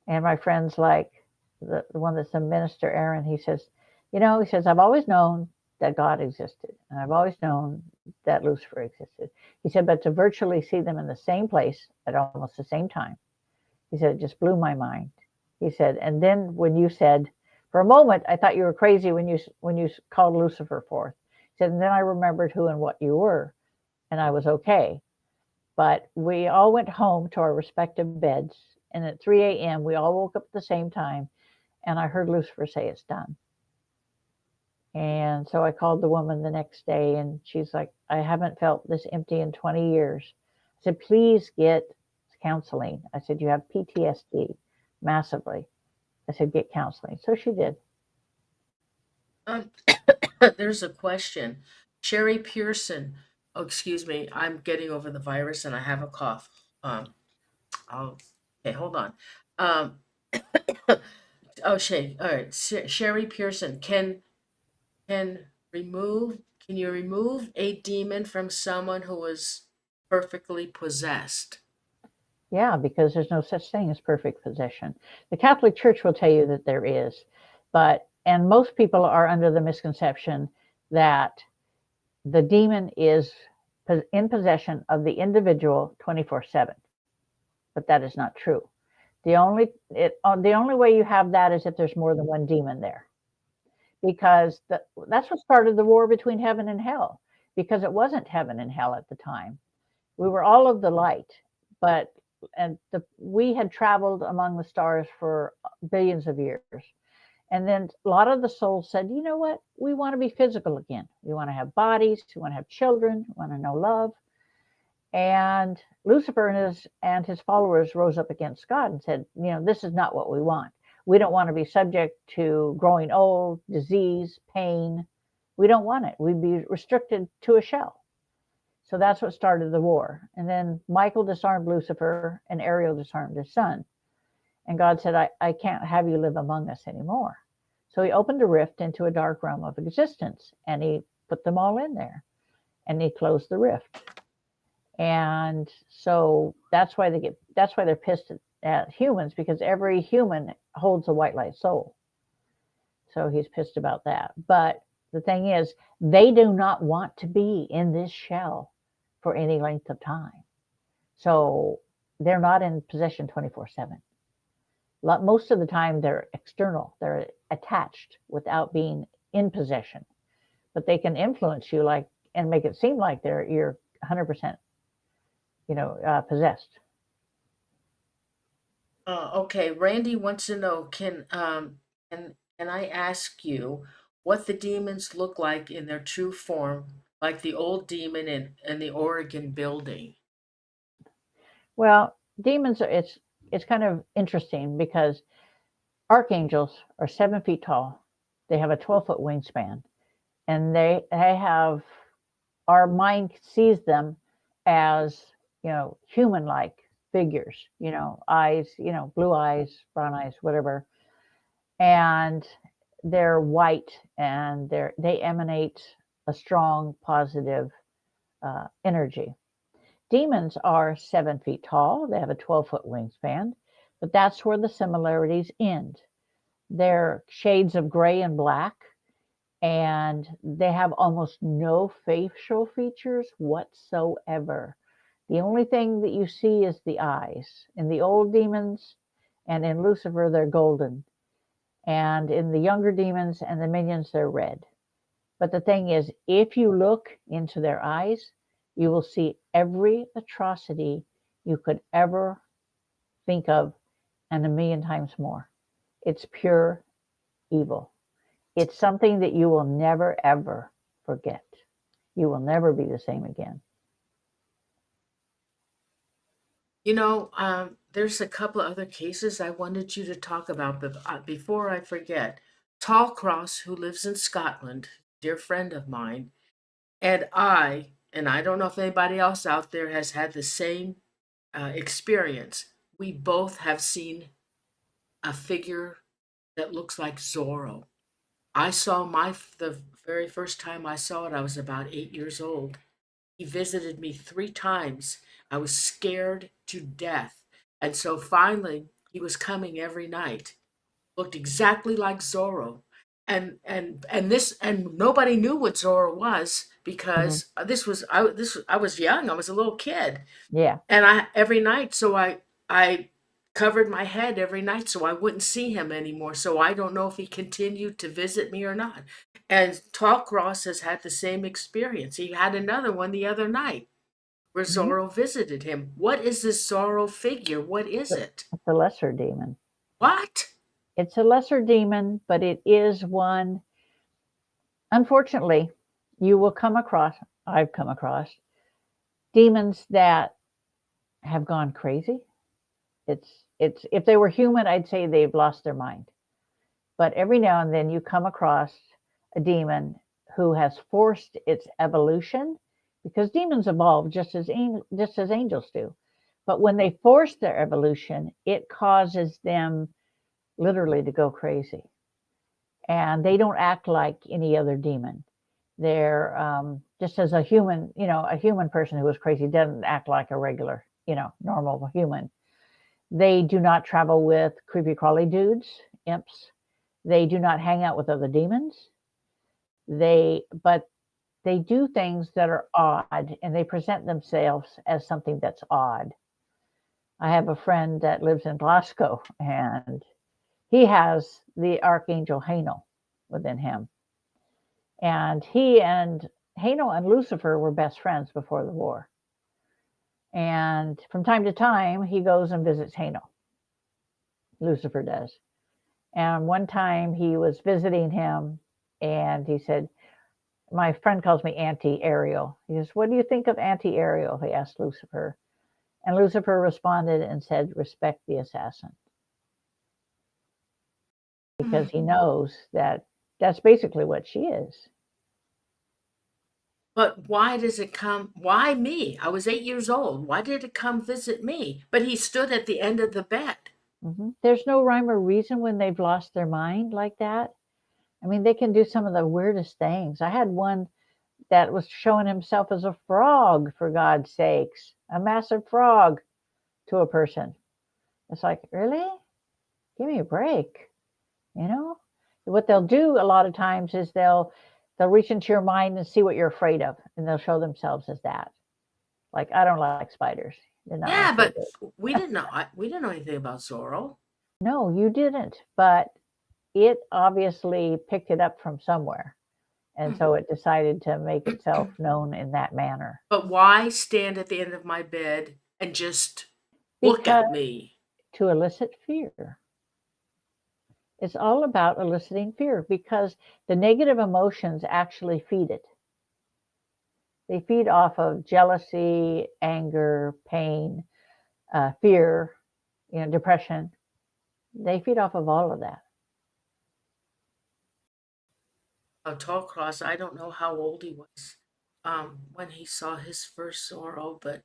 And my friend's like, the one that's a minister, Aaron, he says, "I've always known that God existed. And I've always known that Lucifer existed." He said, "But to virtually see them in the same place at almost the same time," he said, "it just blew my mind." He said, "And then when you said, for a moment, I thought you were crazy when you called Lucifer forth." He said, "And then I remembered who and what you were, and I was okay." But we all went home to our respective beds, and at 3 a.m. we all woke up at the same time, and I heard Lucifer say, "It's done." And so I called the woman the next day, and she's like, "I haven't felt this empty in 20 years." I said, "Please get counseling." I said, "You have PTSD massively." I said, "Get counseling." So she did. Um, there's a question. Sherry Pearson. Oh, excuse me. I'm getting over the virus and I have a cough. I'll. Okay, hold on. Um, oh, Shay. All right. Sherry Pearson. Can remove. Can you remove a demon from someone who is perfectly possessed? Yeah, because there's no such thing as perfect possession. The Catholic Church will tell you that there is, and most people are under the misconception that the demon is in possession of the individual 24/7, but that is not true. The only way you have that is if there's more than one demon there, because that's what started the war between heaven and hell, because it wasn't heaven and hell at the time. We were all of the light, but we had traveled among the stars for billions of years. And then a lot of the souls said, "You know what? We want to be physical again. We want to have bodies. We want to have children. We want to know love." And Lucifer and his followers rose up against God and said, "This is not what we want. We don't want to be subject to growing old, disease, pain. We don't want it. We'd be restricted to a shell." So that's what started the war. And then Michael disarmed Lucifer and Ariel disarmed his son. And God said, I can't have you live among us anymore. So he opened a rift into a dark realm of existence, and he put them all in there, and he closed the rift. And so that's why they're pissed at humans, because every human holds a white light soul. So he's pissed about that. But the thing is, they do not want to be in this shell for any length of time. So they're not in possession 24/7. Most of the time they're external, they're attached without being in possession, but they can influence you and make it seem like you're 100% possessed. Okay, Randy wants to know, can I ask you what the demons look like in their true form, like the old demon in the Oregon building? Well, demons are it's kind of interesting because archangels are 7 feet tall. They have a 12-foot wingspan, and they have our mind sees them as human-like figures. Eyes, blue eyes, brown eyes, whatever, and they're white, and they emanate a strong, positive energy. Demons are 7 feet tall. They have a 12-foot wingspan, but that's where the similarities end. They're shades of gray and black, and they have almost no facial features whatsoever. The only thing that you see is the eyes. In the old demons and in Lucifer, they're golden. And in the younger demons and the minions, they're red. But the thing is, if you look into their eyes, you will see every atrocity you could ever think of and a million times more. It's pure evil. It's something that you will never, ever forget. You will never be the same again. There's a couple of other cases I wanted you to talk about, but before I forget, Tallcross, who lives in Scotland, dear friend of mine, and I don't know if anybody else out there has had the same experience. We both have seen a figure that looks like Zorro. I saw the very first time I saw it, I was about 8 years old. He visited me 3 times. I was scared to death. And so finally, he was coming every night. Looked exactly like Zorro. And nobody knew what Zorro was Hmm. because I was young. I was a little kid. Yeah. And I every night so I covered my head every night so I wouldn't see him anymore. So I don't know if he continued to visit me or not. And Talkross has had the same experience. He had another one the other night where Hmm. Zorro visited him. What is this Zorro figure? What is it? It's a lesser demon. What? It's a lesser demon, but it is one. Unfortunately, you will come across, I've come across demons that have gone crazy. It's if they were human, I'd say they've lost their mind. But every now and then you come across a demon who has forced its evolution, because demons evolve just as angels do. But when they force their evolution, it causes them literally to go crazy. And they don't act like any other demon. They're just as a human person who is crazy doesn't act like a regular, normal human. They do not travel with creepy crawly dudes, imps. They do not hang out with other demons. But they do things that are odd, and they present themselves as something that's odd. I have a friend that lives in Glasgow, and he has the archangel Hanel within him. And he and Hanel and Lucifer were best friends before the war. And from time to time, he goes and visits Hanel. Lucifer does. And one time he was visiting him, and he said, my friend calls me Auntie Ariel. He says, what do you think of Auntie Ariel? He asked Lucifer. And Lucifer responded and said, respect the assassin. Because he knows that that's basically what she is. But why does it come? Why me? I was 8 years old. Why did it come visit me? But he stood at the end of the bed. There's no rhyme or reason when they've lost their mind like that. I mean, they can do some of the weirdest things. I had one that was showing himself as a frog, for God's sakes, a massive frog to a person. It's like, really? Give me a break. You know, what they'll do a lot of times is they'll reach into your mind and see what you're afraid of, and they'll show themselves as that. Like, I don't like spiders. They're not my Yeah, but favorite. we didn't know anything about Zorro. No, you didn't, but it obviously picked it up from somewhere, and so it decided to make itself known in that manner. But why stand at the end of my bed and just look Because at me? to elicit fear. It's all about eliciting fear because the negative emotions actually feed it. They feed off of jealousy, anger, pain, fear, depression. They feed off of all of that. Tall Cross, I don't know how old he was when he saw his first Zorro, but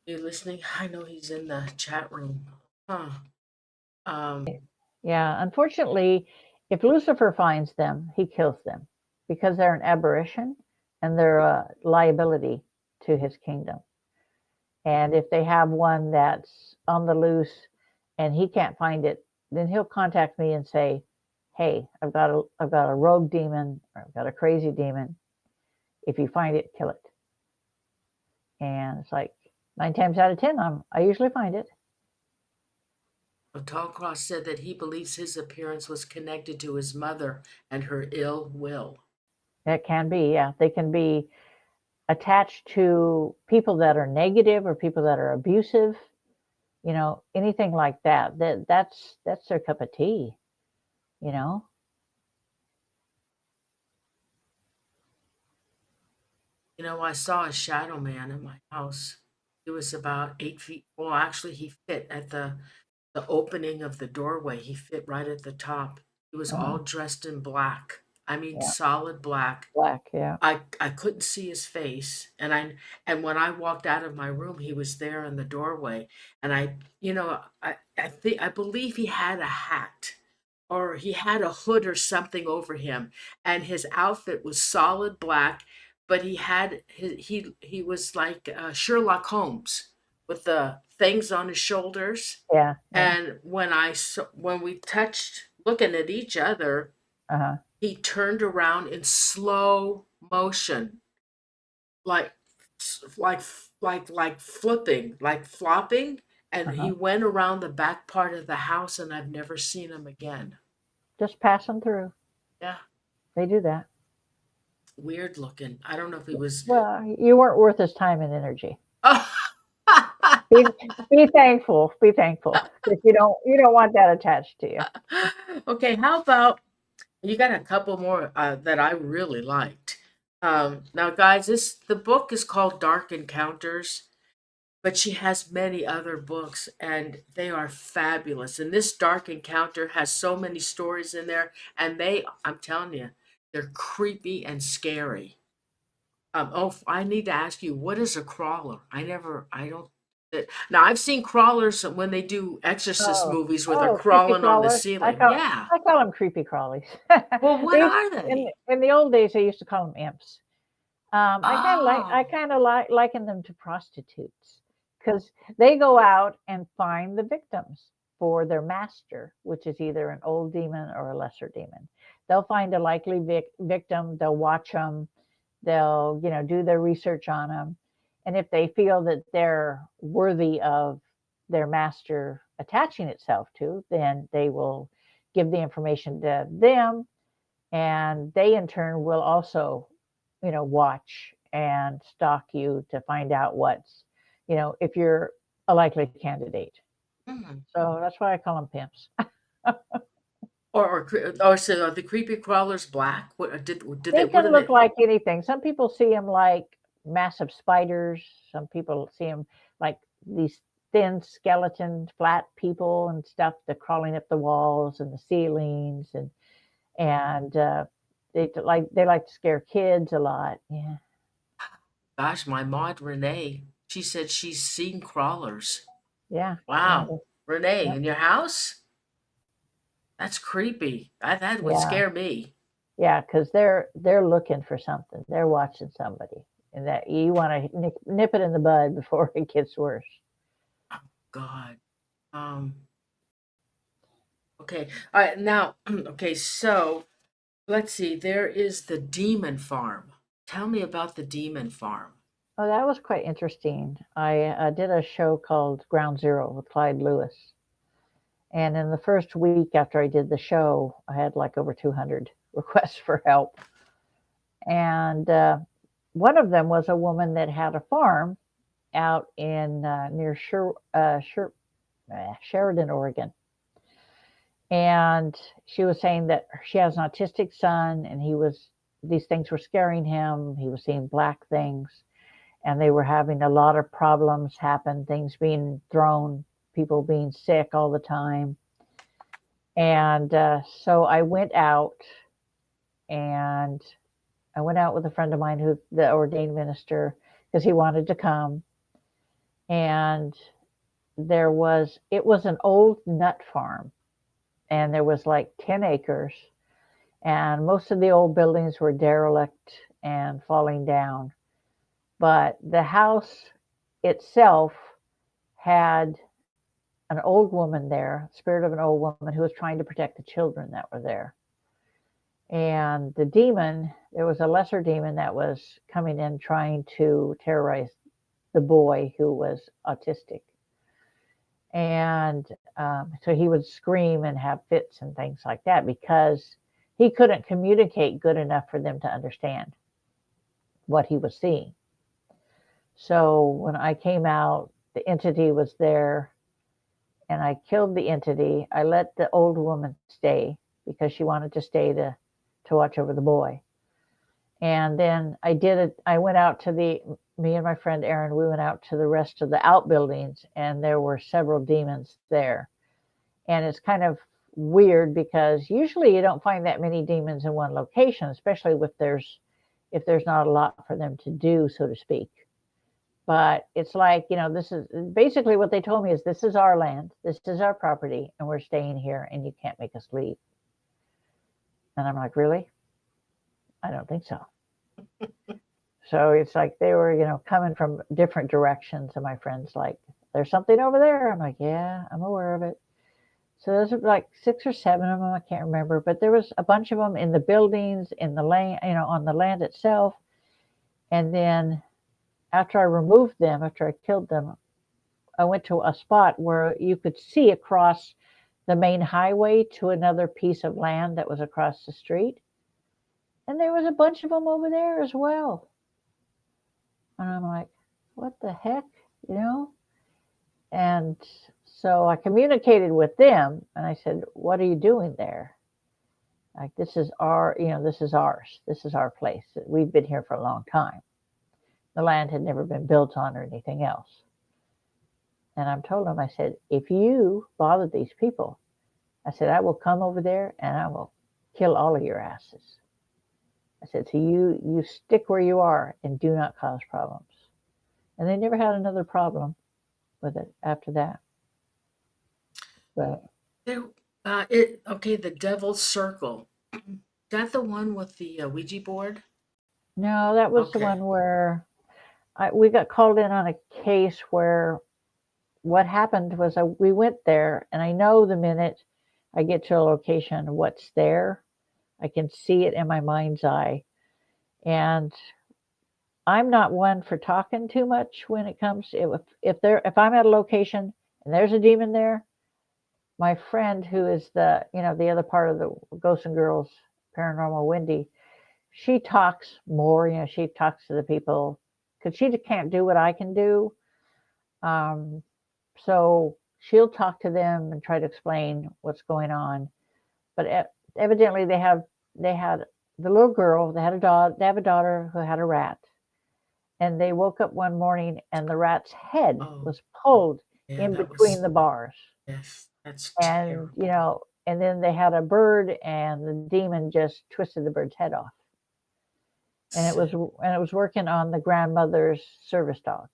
you listening? I know he's in the chat room. Huh. Um, Yeah, unfortunately, if Lucifer finds them, he kills them because they're an aberration and they're a liability to his kingdom. And if they have one that's on the loose and he can't find it, then he'll contact me and say, "Hey, I've got a rogue demon or I've got a crazy demon. If you find it, kill it." And it's like 9 times out of 10, I usually find it. Tall Cross said that he believes his appearance was connected to his mother and her ill will. That can be, yeah. They can be attached to people that are negative or people that are abusive, anything like that. That's their cup of tea, you know. I saw a shadow man in my house. He was about 8 feet. Well, actually, he fit at the opening of the doorway. He fit right at the top. He was all Uh-huh. dressed in black. I mean, Yeah, solid black. black, yeah. I couldn't see his face, and when I walked out of my room, he was there in the doorway, and I believe he had a hat, or he had a hood or something over him, and his outfit was solid black, but he was like Sherlock Holmes with the things on his shoulders, Yeah, yeah. and when we touched, looking at each other, Uh-huh. he turned around in slow motion, like like like flipping, like flopping, and he Uh-huh. went around the back part of the house, and I've never seen him again. Just passing through. Yeah, They do that. weird looking. I don't know if he was. Well, you weren't worth his time and energy. Oh. Be, be thankful. Be thankful because you don't want that attached to you. Okay, how about you got a couple more that I really liked. Now, guys, the book is called Dark Encounters, but she has many other books and they are fabulous. And this Dark Encounter has so many stories in there, and I'm telling you, they're creepy and scary. I need to ask you, what is a crawler? I don't. Now, I've seen crawlers when they do Exorcist Oh, movies where they're oh, creepy crawling on the crawlers. ceiling. Yeah. I call them creepy crawlies. Well, what They used, are in they? in the old days, they used to call them imps. I Oh. kind of liken them to prostitutes because they go out and find the victims for their master, which is either an old demon or a lesser demon. They'll find a likely victim. They'll watch them. They'll do their research on them, and if they feel that they're worthy of their master attaching itself to, then they will give the information to them, and they in turn will also watch and stalk you to find out what's, if you're a likely candidate. Mhm. So that's why I call them pimps. Or so are the creepy crawlers black? They What can are look they? like anything. Some people see them like massive spiders. Some people see them like these thin skeleton, flat people and stuff. They're crawling up the walls and the ceilings, and they like to scare kids a lot. Yeah, Gosh, my mod Renee, she said she's seen crawlers. yeah, yeah, Wow. Renee, yep, in your house? That's creepy. That would yeah, scare me. yeah. Because they're looking for something. They're watching somebody, and that you want to nip it in the bud before it gets worse. Oh, God. Um, okay. All right, now, okay, so let's see. There is the demon farm. Tell me about the demon farm. Oh, that was quite interesting. I did a show called Ground Zero with Clyde Lewis. And in the first week after I did the show, I had like over 200 requests for help. And one of them was a woman that had a farm out in near Sheridan, Oregon. And she was saying that she has an autistic son, and these things were scaring him. He was seeing black things, and they were having a lot of problems happen, things being thrown, people being sick all the time. And so and I went out with a friend of mine who the ordained minister because he wanted to come. And it was an old nut farm, and there was like 10 acres, and most of the old buildings were derelict and falling down. But the house itself had an old woman there, spirit of an old woman who was trying to protect the children that were there. And the demon, there was a lesser demon that was coming in trying to terrorize the boy who was autistic. And so he would scream and have fits and things like that because he couldn't communicate good enough for them to understand what he was seeing. So when I came out, the entity was there, and I killed the entity. I let the old woman stay because she wanted to stay to watch over the boy. And then I did it. I went out to me and my friend Aaron, we went out to the rest of the outbuildings, and there were several demons there. And it's kind of weird because usually you don't find that many demons in one location, especially if there's not a lot for them to do, so to speak. But it's like, this is basically what they told me is this is our land, this is our property, and we're staying here, and you can't make us leave. And I'm like, really? I don't think so. So it's like they were, coming from different directions. And my friend's like, there's something over there. I'm like, yeah, I'm aware of it. So there's like 6 or 7 of them. I can't remember, but there was a bunch of them in the buildings, in the land, on the land itself. And then after I removed them, after I killed them, I went to a spot where you could see across the main highway to another piece of land that was across the street. And there was a bunch of them over there as well. And I'm like, what the heck, you know? And so I communicated with them, and I said, what are you doing there? Like, this is this is ours. This is our place. We've been here for a long time. The land had never been built on or anything else. And I told them, I said, if you bother these people, I said, I will come over there and I will kill all of your asses. I said, so you stick where you are and do not cause problems. And they never had another problem with it after that. But There, okay, the Devil's Circle. Is that the one with the Ouija board? no, that was the Okay. one where we got called in on a case where what happened was we went there, and I know the minute I get to a location what's there. I can see it in my mind's eye. And I'm not one for talking too much when it comes if I'm at a location and there's a demon there, my friend who is the other part of the Ghosts and Girls Paranormal, Wendy, she talks more. She talks to the people because she can't do what I can do. Um, so she'll talk to them and try to explain what's going on. But evidently they had the little girl. They had a daughter. They have a daughter who had a rat, and they woke up one morning and the rat's head Oh, was pulled yeah, in that between was, the bars. yes, that's And terrible. and then they had a bird, and the demon just twisted the bird's head off. And it was working on the grandmother's service dog.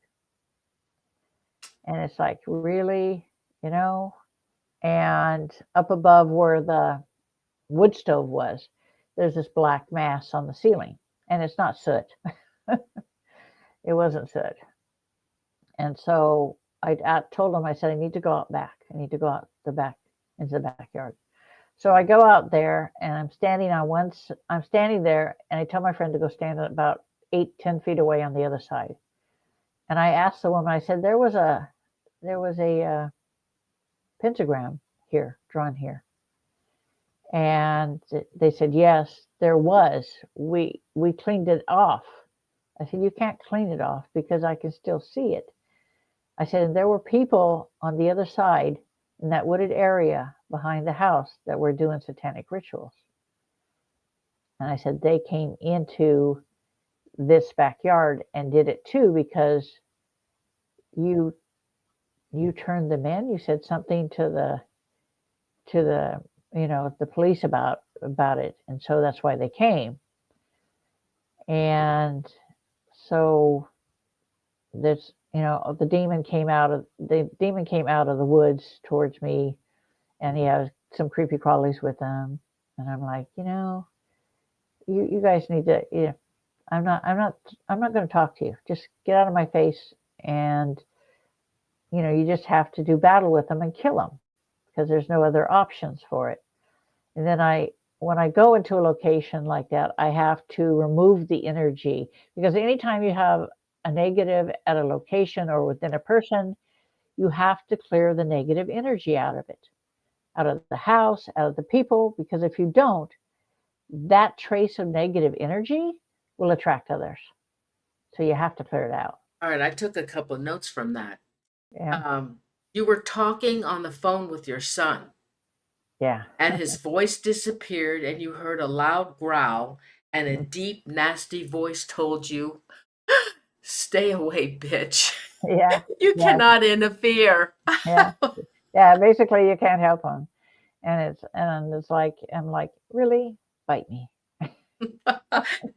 And it's like, really, you know? And up above where the wood stove was, there's this black mass on the ceiling, and it's not soot. It wasn't soot. And so I told him, I said, I need to go out back. I need to go out the back into the backyard. So I go out there, and I'm standing there, and I tell my friend to go stand about 8-10 feet away on the other side. And I asked the woman, I said, there was a pentagram here, drawn here. And they said, yes, there was. We cleaned it off. I said, you can't clean it off because I can still see it. I said, and there were people on the other side in that wooded area behind the house that were doing satanic rituals. And I said, they came into this backyard and did it too because you turned them in. You said something to the the police about it, and so that's why they came. And so there's the demon came out of the woods towards me, and he has some creepy crawlies with him. And I'm like, you guys need to. I'm not going to talk to you. Just get out of my face, and you just have to do battle with them and kill them because there's no other options for it. And then when I go into a location like that, I have to remove the energy, because anytime you have a negative at a location or within a person, you have to clear the negative energy out of it, out of the house, out of the people, because if you don't, that trace of negative energy will attract others. So you have to clear it out. All right, I took a couple of notes from that. Yeah. You were talking on the phone with your son, Yeah. and his voice disappeared, and you heard a loud growl, and a deep, nasty voice told you, stay away, bitch. Yeah. You Yeah. cannot interfere. Yeah. Yeah. Basically, you can't help them. And it's like, I'm like, really? Bite me.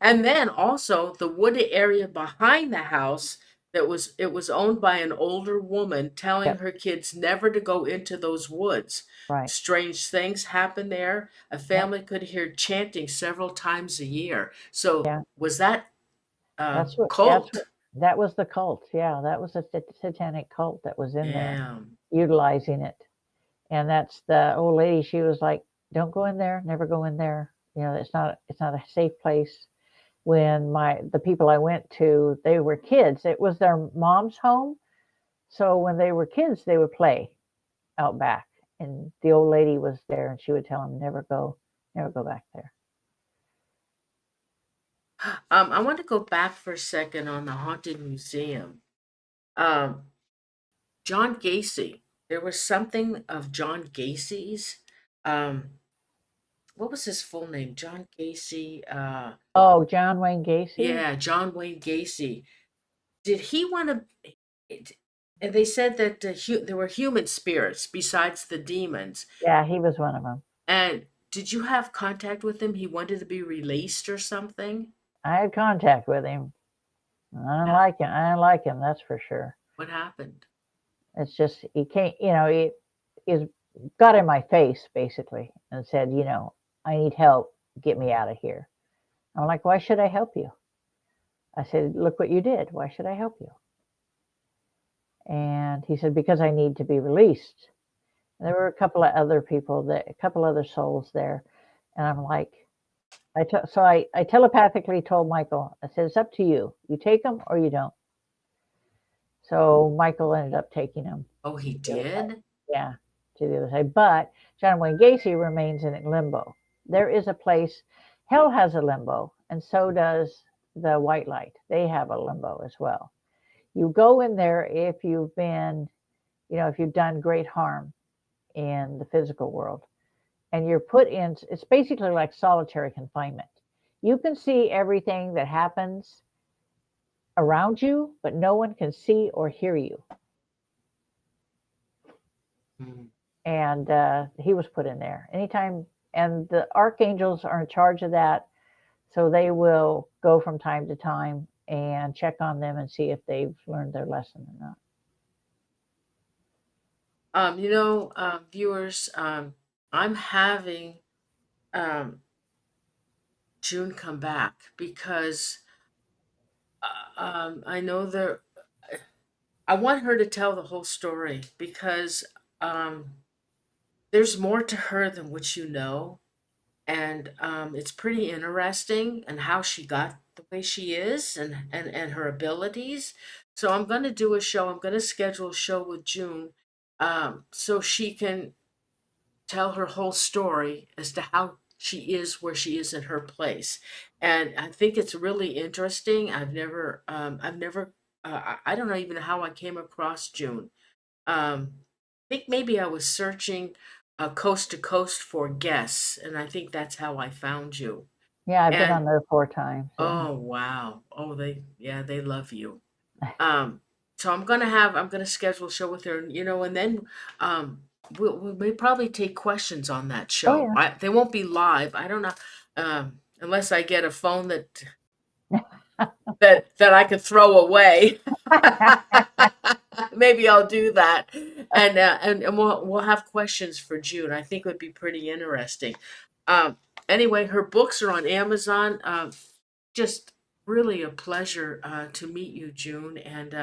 And then also the wooded area behind the house, it was owned by an older woman telling Yep. her kids never to go into those woods. Right. Strange things happen there. A Yep. family could hear chanting several times a year. So Yeah. was that That's what cult? that was the cult. Yeah, that was a satanic cult that was in there Damn. utilizing it. And that's the old lady. She was like, "Don't go in there. Never go in there. It's not a safe place." When the people I went to, they were kids. It was their mom's home. So when they were kids, they would play out back. And the old lady was there, and she would tell them, never go back there. I want to go back for a second on the haunted museum. Um, John Gacy. There was something of John Gacy's. Um, what was his full name? John Gacy. Oh, John Wayne Gacy? Yeah, John Wayne Gacy. Did he want to? And they said that there were human spirits besides the demons. Yeah, he was one of them. And did you have contact with him? He wanted to be released or something? I had contact with him. I don't like him. I don't like him, that's for sure. What happened? It's just, he can't, he's got in my face, basically, and said, I need help. Get me out of here. I'm like, why should I help you? I said, look what you did. Why should I help you? And he said, because I need to be released. And there were a couple of other people, a couple other souls there. And I'm like, so I telepathically told Michael, I said, it's up to you. You take them or you don't. So Michael ended up taking them. Oh, he did? Yeah, to the other side. But John Wayne Gacy remains in limbo. There is a place, hell has a limbo, and so does the white light. They have a limbo as well. You go in there if you've been, if you've done great harm in the physical world. And you're put in, it's basically like solitary confinement. You can see everything that happens around you, but no one can see or hear you. Mm. and he was put in there. Anytime, and the archangels are in charge of that, so they will go from time to time and check on them and see if they've learned their lesson or not. Viewers, I'm having um, June come back because I know there. I want her to tell the whole story because um, there's more to her than what you know, and it's pretty interesting and how she got the way she is and her abilities. So I'm going to do a show. I'm going to schedule a show with June, so she can tell her whole story as to how she is where she is in her place. And I think it's really interesting. I don't know even how I came across June. I think maybe I was searching coast to coast for guests, and I think that's how I found you. Yeah, I've been And on there 4 times. Yeah. oh wow, oh yeah, they love you. So I'm gonna schedule a show with her, and then um, we may probably take questions on that show. Oh They won't be live. I don't know, unless I get a phone that I could throw away. yeah. Maybe I'll do that, and we'll have questions for June. I think would be pretty interesting. Um, anyway, her books are on Amazon. Just really a pleasure to meet you, June, and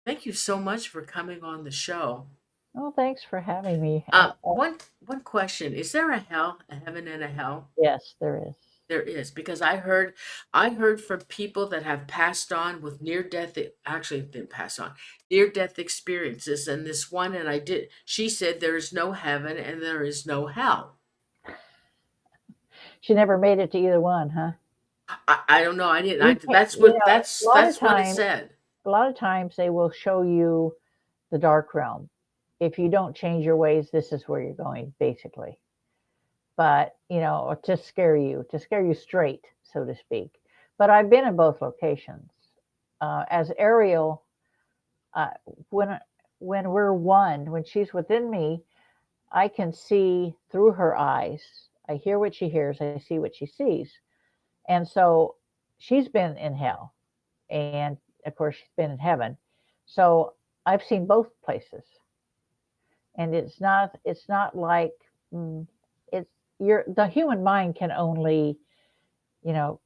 thank you so much for coming on the show. Well, thanks for having me. One question: is there a hell, a heaven, and a hell? Yes, there is. There is, because I heard from people that have passed on with near death, actually didn't pass on, near death experiences, and this one, and she said there is no heaven and there is no hell. She never made it to either one, huh? I don't know. I didn't. You can't, That's what a lot of that's what it times, said. they will show you the dark realm. If you don't change your ways, this is where you're going, basically. But to scare you straight, so to speak. But I've been in both locations. As Ariel, uh, when we're one, when she's within me, I can see through her eyes. I hear what she hears. I see what she sees. And so she's been in hell, and of course she's been in heaven. So I've seen both places, and it's not like it's the human mind can only you know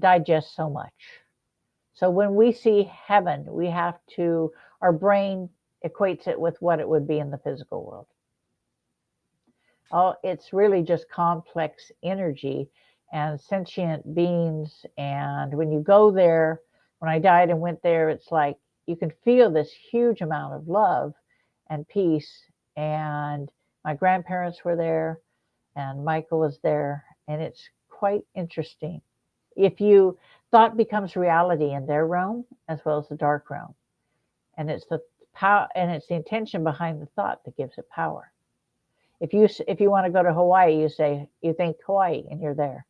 digest so much. So when we see heaven, we have to our brain equates it with what it would be in the physical world. Oh, it's really just complex energy and sentient beings. And when you go there, when I died and went there, it's like you can feel this huge amount of love and peace. And my grandparents were there, and Michael was there, and it's quite interesting. If you thought becomes reality in their realm as well as the dark realm, and it's the power and it's the intention behind the thought that gives it power. If you want to go to Hawaii, you think Hawaii, and you're there.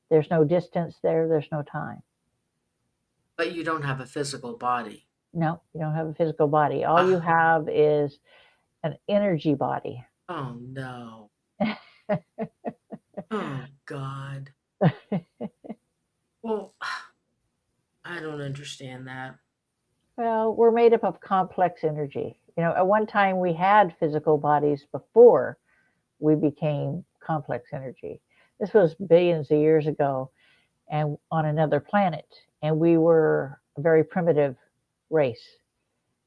There's no distance there. There's no time. But you don't have a physical body. No, you don't have a physical body. All you Ah, have is an energy body. oh no. Oh God. Well, I don't understand that. Well, we're made up of complex energy. At one time we had physical bodies before we became complex energy. This was billions of years ago, and on another planet, and we were a very primitive race.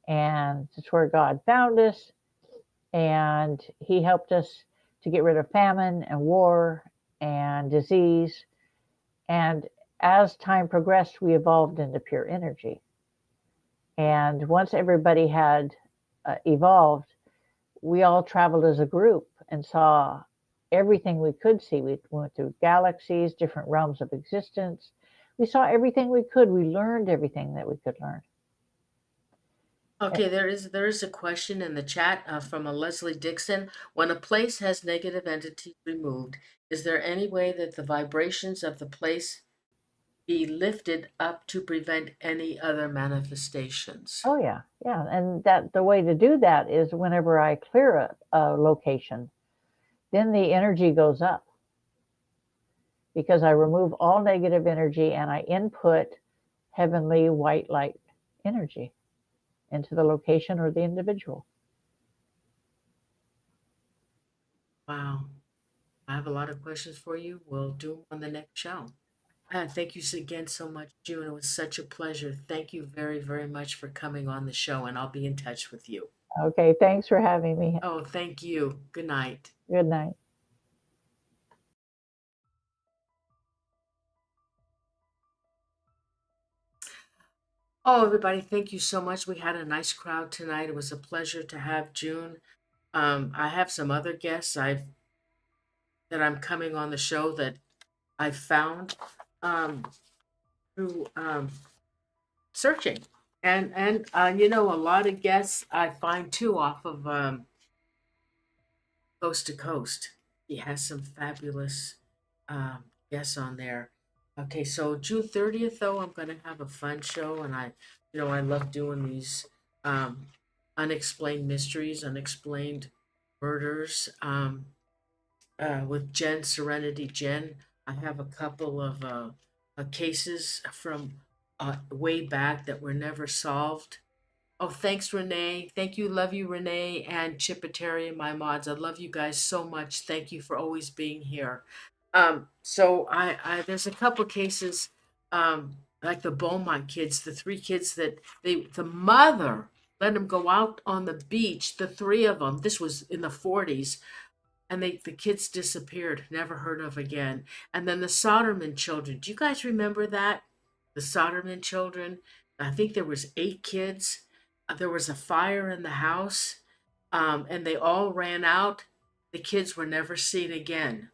And it's where God found us, and He helped us to get rid of famine and war and disease. And as time progressed, we evolved into pure energy. And once everybody had evolved, we all traveled as a group and saw everything we could see. We went through galaxies, different realms of existence. We saw everything we could. We learned everything that we could learn. Okay, there is a question in the chat from a Leslie Dixon. When a place has negative entities removed, is there any way that the vibrations of the place be lifted up to prevent any other manifestations. Oh yeah, yeah. And that the way to do that is whenever I clear a location, then the energy goes up because I remove all negative energy and I input heavenly white light energy into the location or the individual. Wow. I have a lot of questions for you. We'll do them on the next show. Thank you again so much, June. It was such a pleasure. Thank you very, very much for coming on the show, and I'll be in touch with you. Okay, thanks for having me. Oh, thank you. Good night. Good night. Oh, everybody, thank you so much. We had a nice crowd tonight. It was a pleasure to have June. I have some other guests that I'm coming on the show that I found through searching, and you know, a lot of guests I find too off of Coast to Coast. He has some fabulous guests on there. Okay, so June 30th, though, I'm going to have a fun show, and I love doing these um, unexplained mysteries, unexplained murders with Jen, Serenity Jen. I have a couple of cases from way back that were never solved. Oh, thanks, Renee. Thank you. Love you, Renee and Chipetary and my mods. I love you guys so much. Thank you for always being here. So there's a couple cases, like the Beaumont kids, the three kids that the mother let them go out on the beach, the three of them. This was in the 40s, and the kids disappeared, never heard of again. And then the Soderman children. Do you guys remember that? The Soderman children. I think there was 8 kids. There was a fire in the house, and they all ran out. The kids were never seen again.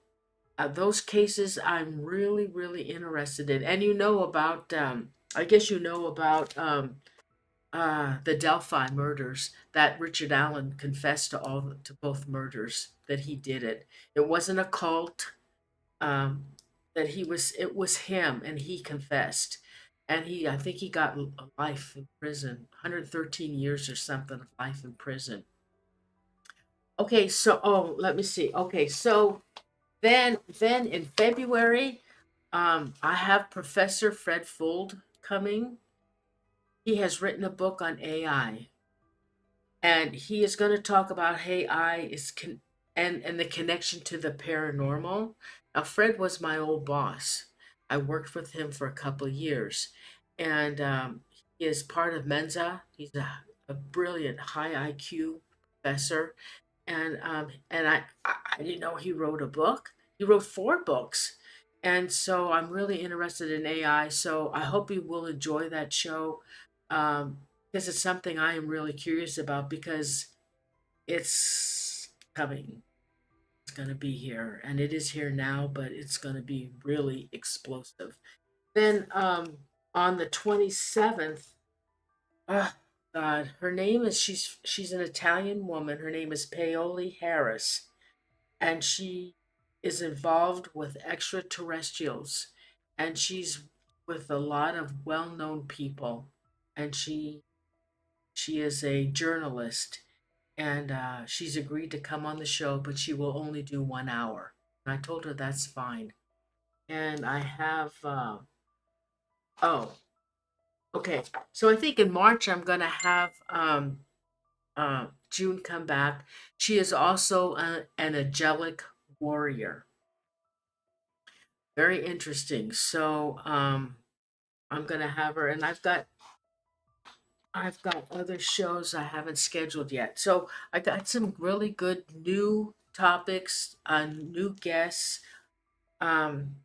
Those cases I'm really, really interested in. And you know about, I guess you know about the Delphi murders, that Richard Allen confessed to both murders, that he did it. It wasn't a cult. Um, that it was him, and he confessed, and I think he got a life in prison, 113 years or something of life in prison. Okay, so let me see. Okay, so then in February, I have Professor Fred Fuld coming. He has written a book on AI, and he is going to talk about AI and the connection to the paranormal. Now, Fred was my old boss. I worked with him for a couple of years, and he is part of Mensa. He's a brilliant, high IQ professor, and I didn't know he wrote a book. He wrote 4 books, and so I'm really interested in AI. So I hope you will enjoy that show. Um, because it's something I am really curious about, because it's coming. It's going to be here, and it is here now, but it's going to be really explosive. Then on the 27th, oh God, her name is she's an Italian woman. Her name is Paoli Harris, and she is involved with extraterrestrials, and she's with a lot of well-known people, and she is a journalist, and she's agreed to come on the show, but she will only do 1 hour. And I told her that's fine. And I have, oh, okay. So I think in March I'm gonna have June come back. She is also an angelic warrior. Very interesting. So I'm gonna have her, and I've got other shows I haven't scheduled yet. So I got some really good new topics, new guests um,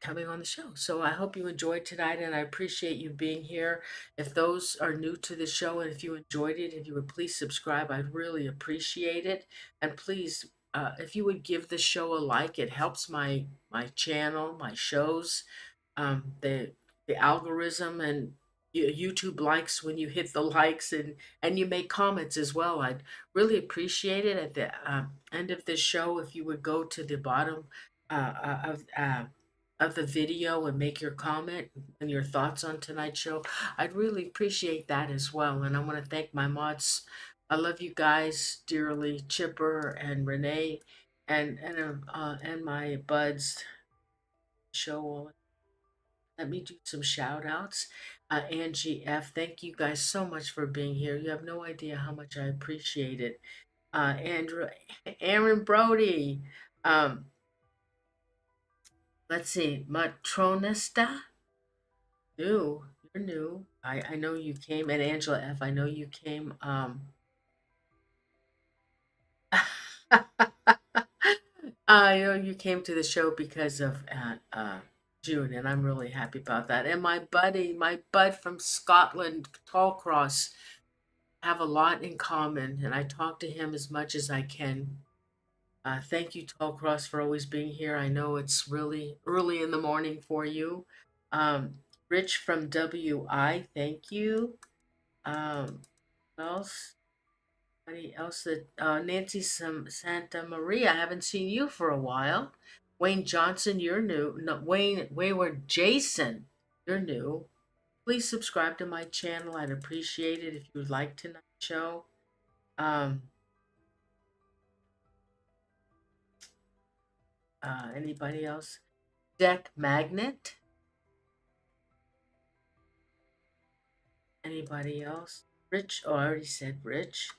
coming on the show. So I hope you enjoyed tonight, and I appreciate you being here. If those are new to the show, and if you enjoyed it, if you would please subscribe, I'd really appreciate it. And please, if you would give the show a like, it helps my channel, my shows, the algorithm, and YouTube likes when you hit the likes, and you make comments as well. I'd really appreciate it. At the end of this show, if you would go to the bottom uh, of of the video and make your comment and your thoughts on tonight's show, I'd really appreciate that as well. And I want to thank my mods. I love you guys dearly, Chipper and Renee, and my buds. Show. Let me do some shout outs. Angie F, thank you guys so much for being here. You have no idea how much I appreciate it. Andrew, Aaron Brody. Um, let's see, Matronista. New, you're new. I know you came, and Angela F. I know you came. I know you came to the show because of June, and I'm really happy about that. And my buddy, my bud from Scotland, Tallcross, have a lot in common, and I talk to him as much as I can. Thank you, Tallcross, for always being here. I know it's really early in the morning for you. Um, Rich from WI, thank you. What else? Anybody else that Nancy Santa Maria, I haven't seen you for a while. Wayne Johnson, you're new. No, Wayne Wayward Jason, you're new. Please subscribe to my channel. I'd appreciate it if you would like tonight's show. Um, Anybody else? Deck Magnet. Anybody else? Rich. Oh, I already said Rich.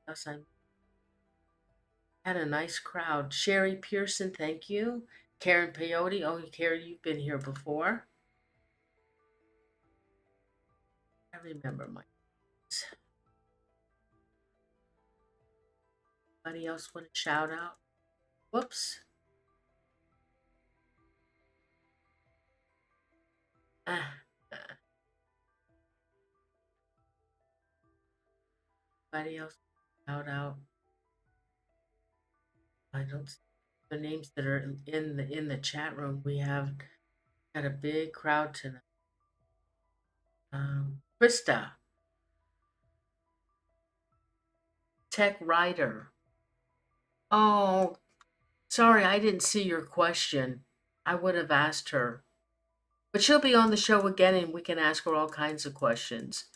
Else I had a nice crowd. Sherry Pearson, thank you. Karen Peyote. Oh, Karen, you've been here before. I remember my. Anybody else want to shout out? Whoops. Ah, anybody else shout out? I don't see the names that are in the chat room. We have had a big crowd tonight. Krista, Tech Writer. Oh, sorry, I didn't see your question. I would have asked her. But she'll be on the show again and we can ask her all kinds of questions.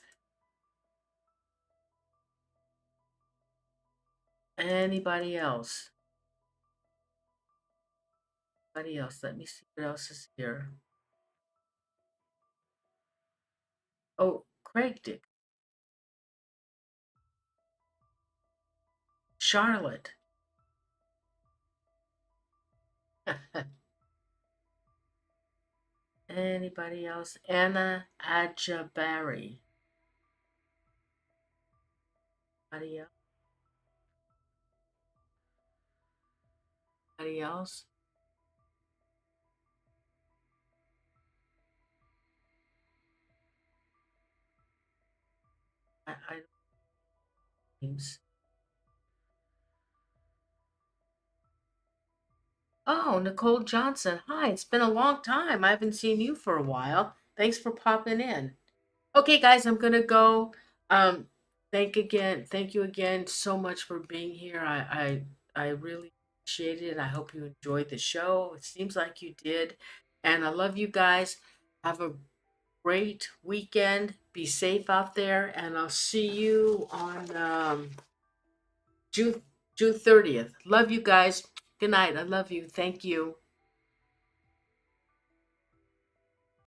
Anybody else? Anybody else? Let me see what else is here. Oh, Craig Dick. Charlotte. Anybody else? Anna Ajabari. Anybody else? Anybody else? I don't know names. Oh, Nicole Johnson. Hi, it's been a long time. I haven't seen you for a while. Thanks for popping in. Okay, guys, I'm gonna go. Um, thank you again so much for being here. I really appreciate it. I hope you enjoyed the show. It seems like you did. And I love you guys. Have a great weekend. Be safe out there, and I'll see you on June 30th. Love you guys. Good night. I love you. Thank you.